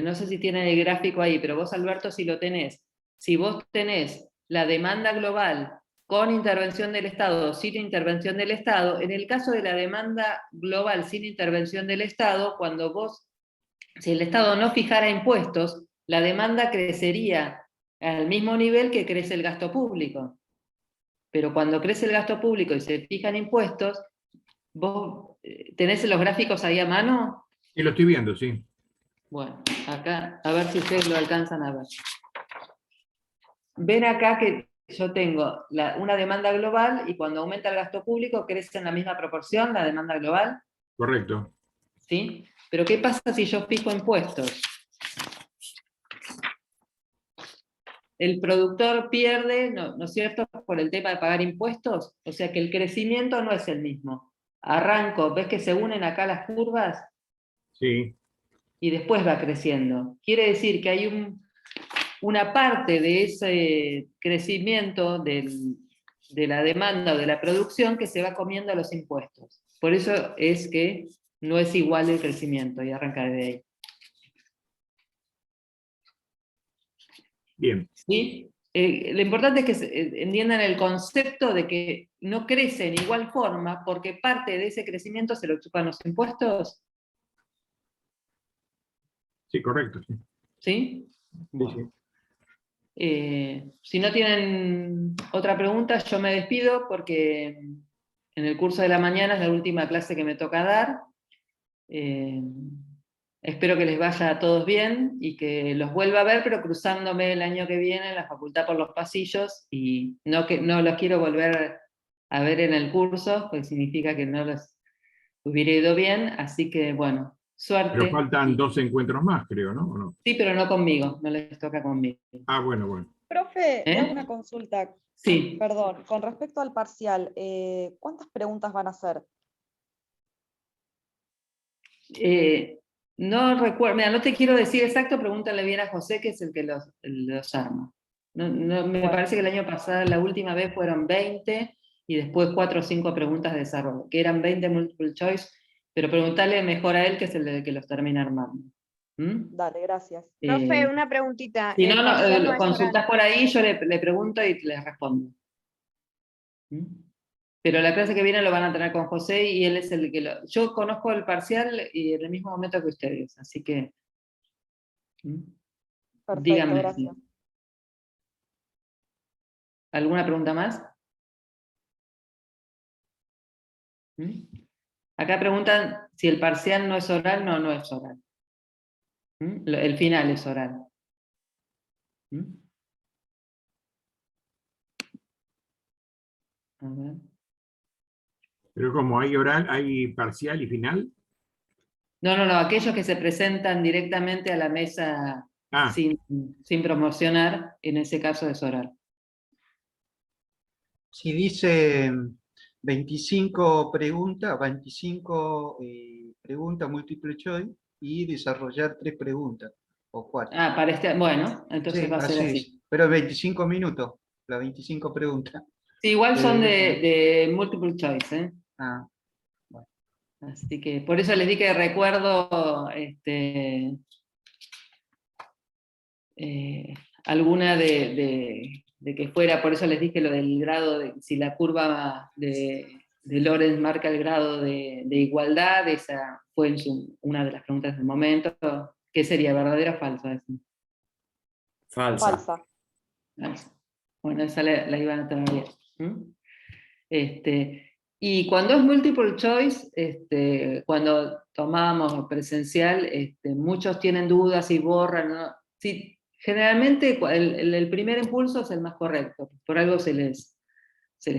no sé si tienen el gráfico ahí, pero vos, Alberto, si lo tenés, si vos tenés la demanda global con intervención del Estado o sin intervención del Estado, en el caso de la demanda global sin intervención del Estado, si el Estado no fijara impuestos, la demanda crecería al mismo nivel que crece el gasto público. Pero cuando crece el gasto público y se fijan impuestos, ¿vos tenés los gráficos ahí a mano? Y lo estoy viendo, sí. Bueno, acá, a ver si ustedes lo alcanzan a ver. Ven acá que yo tengo una demanda global y cuando aumenta el gasto público crece en la misma proporción la demanda global, Correcto. ¿sí? Pero ¿qué pasa si yo fijo impuestos? El productor pierde, ¿no es cierto?, por el tema de pagar impuestos, o sea que el crecimiento no es el mismo. Arranco, ¿ves que se unen acá las curvas? Sí. Y después va creciendo. Quiere decir que hay una parte de ese crecimiento de la demanda o de la producción que se va comiendo a los impuestos. Por eso es que no es igual el crecimiento, y arranca de ahí. Bien. ¿Sí? Lo importante es que entiendan el concepto de que no crece en igual forma porque parte de ese crecimiento se lo chupan los impuestos. Sí, correcto. Sí. ¿Sí? Sí, sí. Si no tienen otra pregunta, yo me despido porque en el curso de la mañana es la última clase que me toca dar. Espero que les vaya a todos bien y que los vuelva a ver, pero cruzándome el año que viene en la facultad por los pasillos, y no los quiero volver a ver en el curso, porque significa que no les hubiera ido bien, así que bueno, suerte. Pero faltan 2 encuentros más, creo, ¿no? ¿O no? Sí, pero no conmigo, no les toca conmigo. Ah, bueno. Profe, le hago una consulta. Sí. Perdón, con respecto al parcial, ¿cuántas preguntas van a hacer? No recuerdo, mira, no te quiero decir exacto, pregúntale bien a José, que es el que los arma. Me parece que el año pasado, la última vez fueron 20, y después 4 o 5 preguntas de desarrollo, que eran 20 multiple choice, pero preguntale mejor a él, que es el que los termina armando. Dale, gracias. Profe, una preguntita. Si no, ¿El parcial no lo es consultás oral? por ahí, yo le pregunto y le respondo. Pero la clase que viene lo van a tener con José, y él es el que yo conozco el parcial y en el mismo momento que ustedes, así que Perfecto, díganme. gracias. ¿Alguna pregunta más? Acá preguntan si el parcial no es oral. No es oral. El final es oral. A ver. Pero como hay oral, hay parcial y final. No, aquellos que se presentan directamente a la mesa sin promocionar, en ese caso es oral. Si dice 25 preguntas múltiple choice y desarrollar 3 preguntas o 4. Bueno, entonces Sí, va a ser así. Pero 25 minutos, las 25 preguntas. Sí, igual son de multiple choice, ¿eh? Bueno. Así que por eso les di que recuerdo alguna de que fuera, por eso les dije lo del grado, si la curva de Lorenz marca el grado de igualdad, esa fue una de las preguntas del momento. ¿Qué sería, verdadera o falsa? Falsa. Falsa. Bueno, esa la iban a tener bien. Y cuando es multiple choice, cuando tomábamos presencial, muchos tienen dudas y borran, ¿no? Sí, generalmente el primer impulso es el más correcto, por algo se les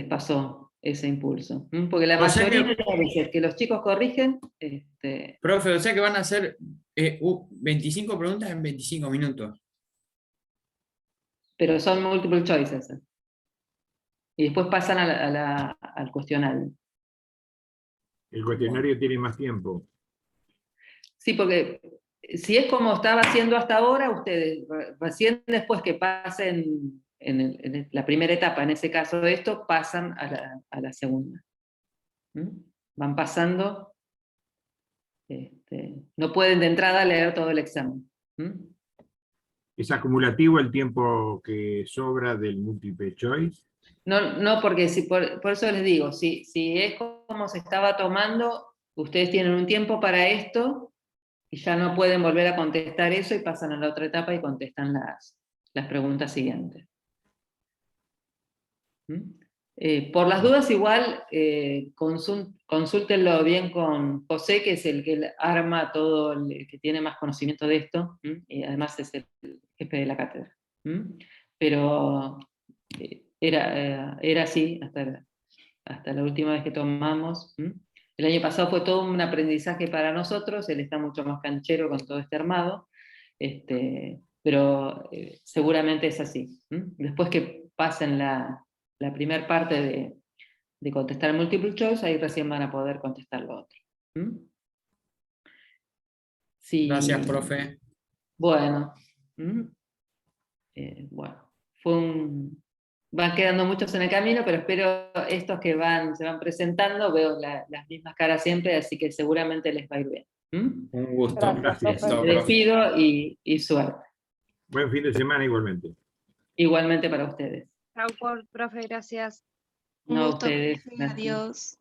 pasó ese impulso. Porque la O sea mayoría de las veces que los chicos corrigen... Profe, o sea que van a hacer 25 preguntas en 25 minutos. Pero son multiple choices. Y después pasan al cuestionario. El cuestionario tiene más tiempo. Sí, porque si es como estaba haciendo hasta ahora, ustedes recién después que pasen en la primera etapa, en ese caso de esto, pasan a la segunda. Van pasando, no pueden de entrada leer todo el examen. ¿Es acumulativo el tiempo que sobra del multiple choice? No, porque por eso les digo, si es como se estaba tomando, ustedes tienen un tiempo para esto, y ya no pueden volver a contestar eso y pasan a la otra etapa y contestan las preguntas siguientes. Por las dudas igual, consúltenlo bien con José, que es el que arma todo, el que tiene más conocimiento de esto, y además es el jefe de la cátedra. Pero era así hasta la última vez que tomamos. El año pasado fue todo un aprendizaje para nosotros, él está mucho más canchero con todo este armado, pero seguramente es así. Después que pasen la primera parte de contestar multiple choice, ahí recién van a poder contestar lo otro. Sí. Gracias, profe. Bueno. Bueno, van quedando muchos en el camino, pero espero estos que se van presentando, veo las mismas caras siempre, así que seguramente les va a ir bien. Un gusto. Gracias, Gracias. profe. Me despido y suerte. Buen fin de semana igualmente. Igualmente para ustedes. Chau, profe, gracias. Un No a gusto, ustedes. profe, Gracias. adiós.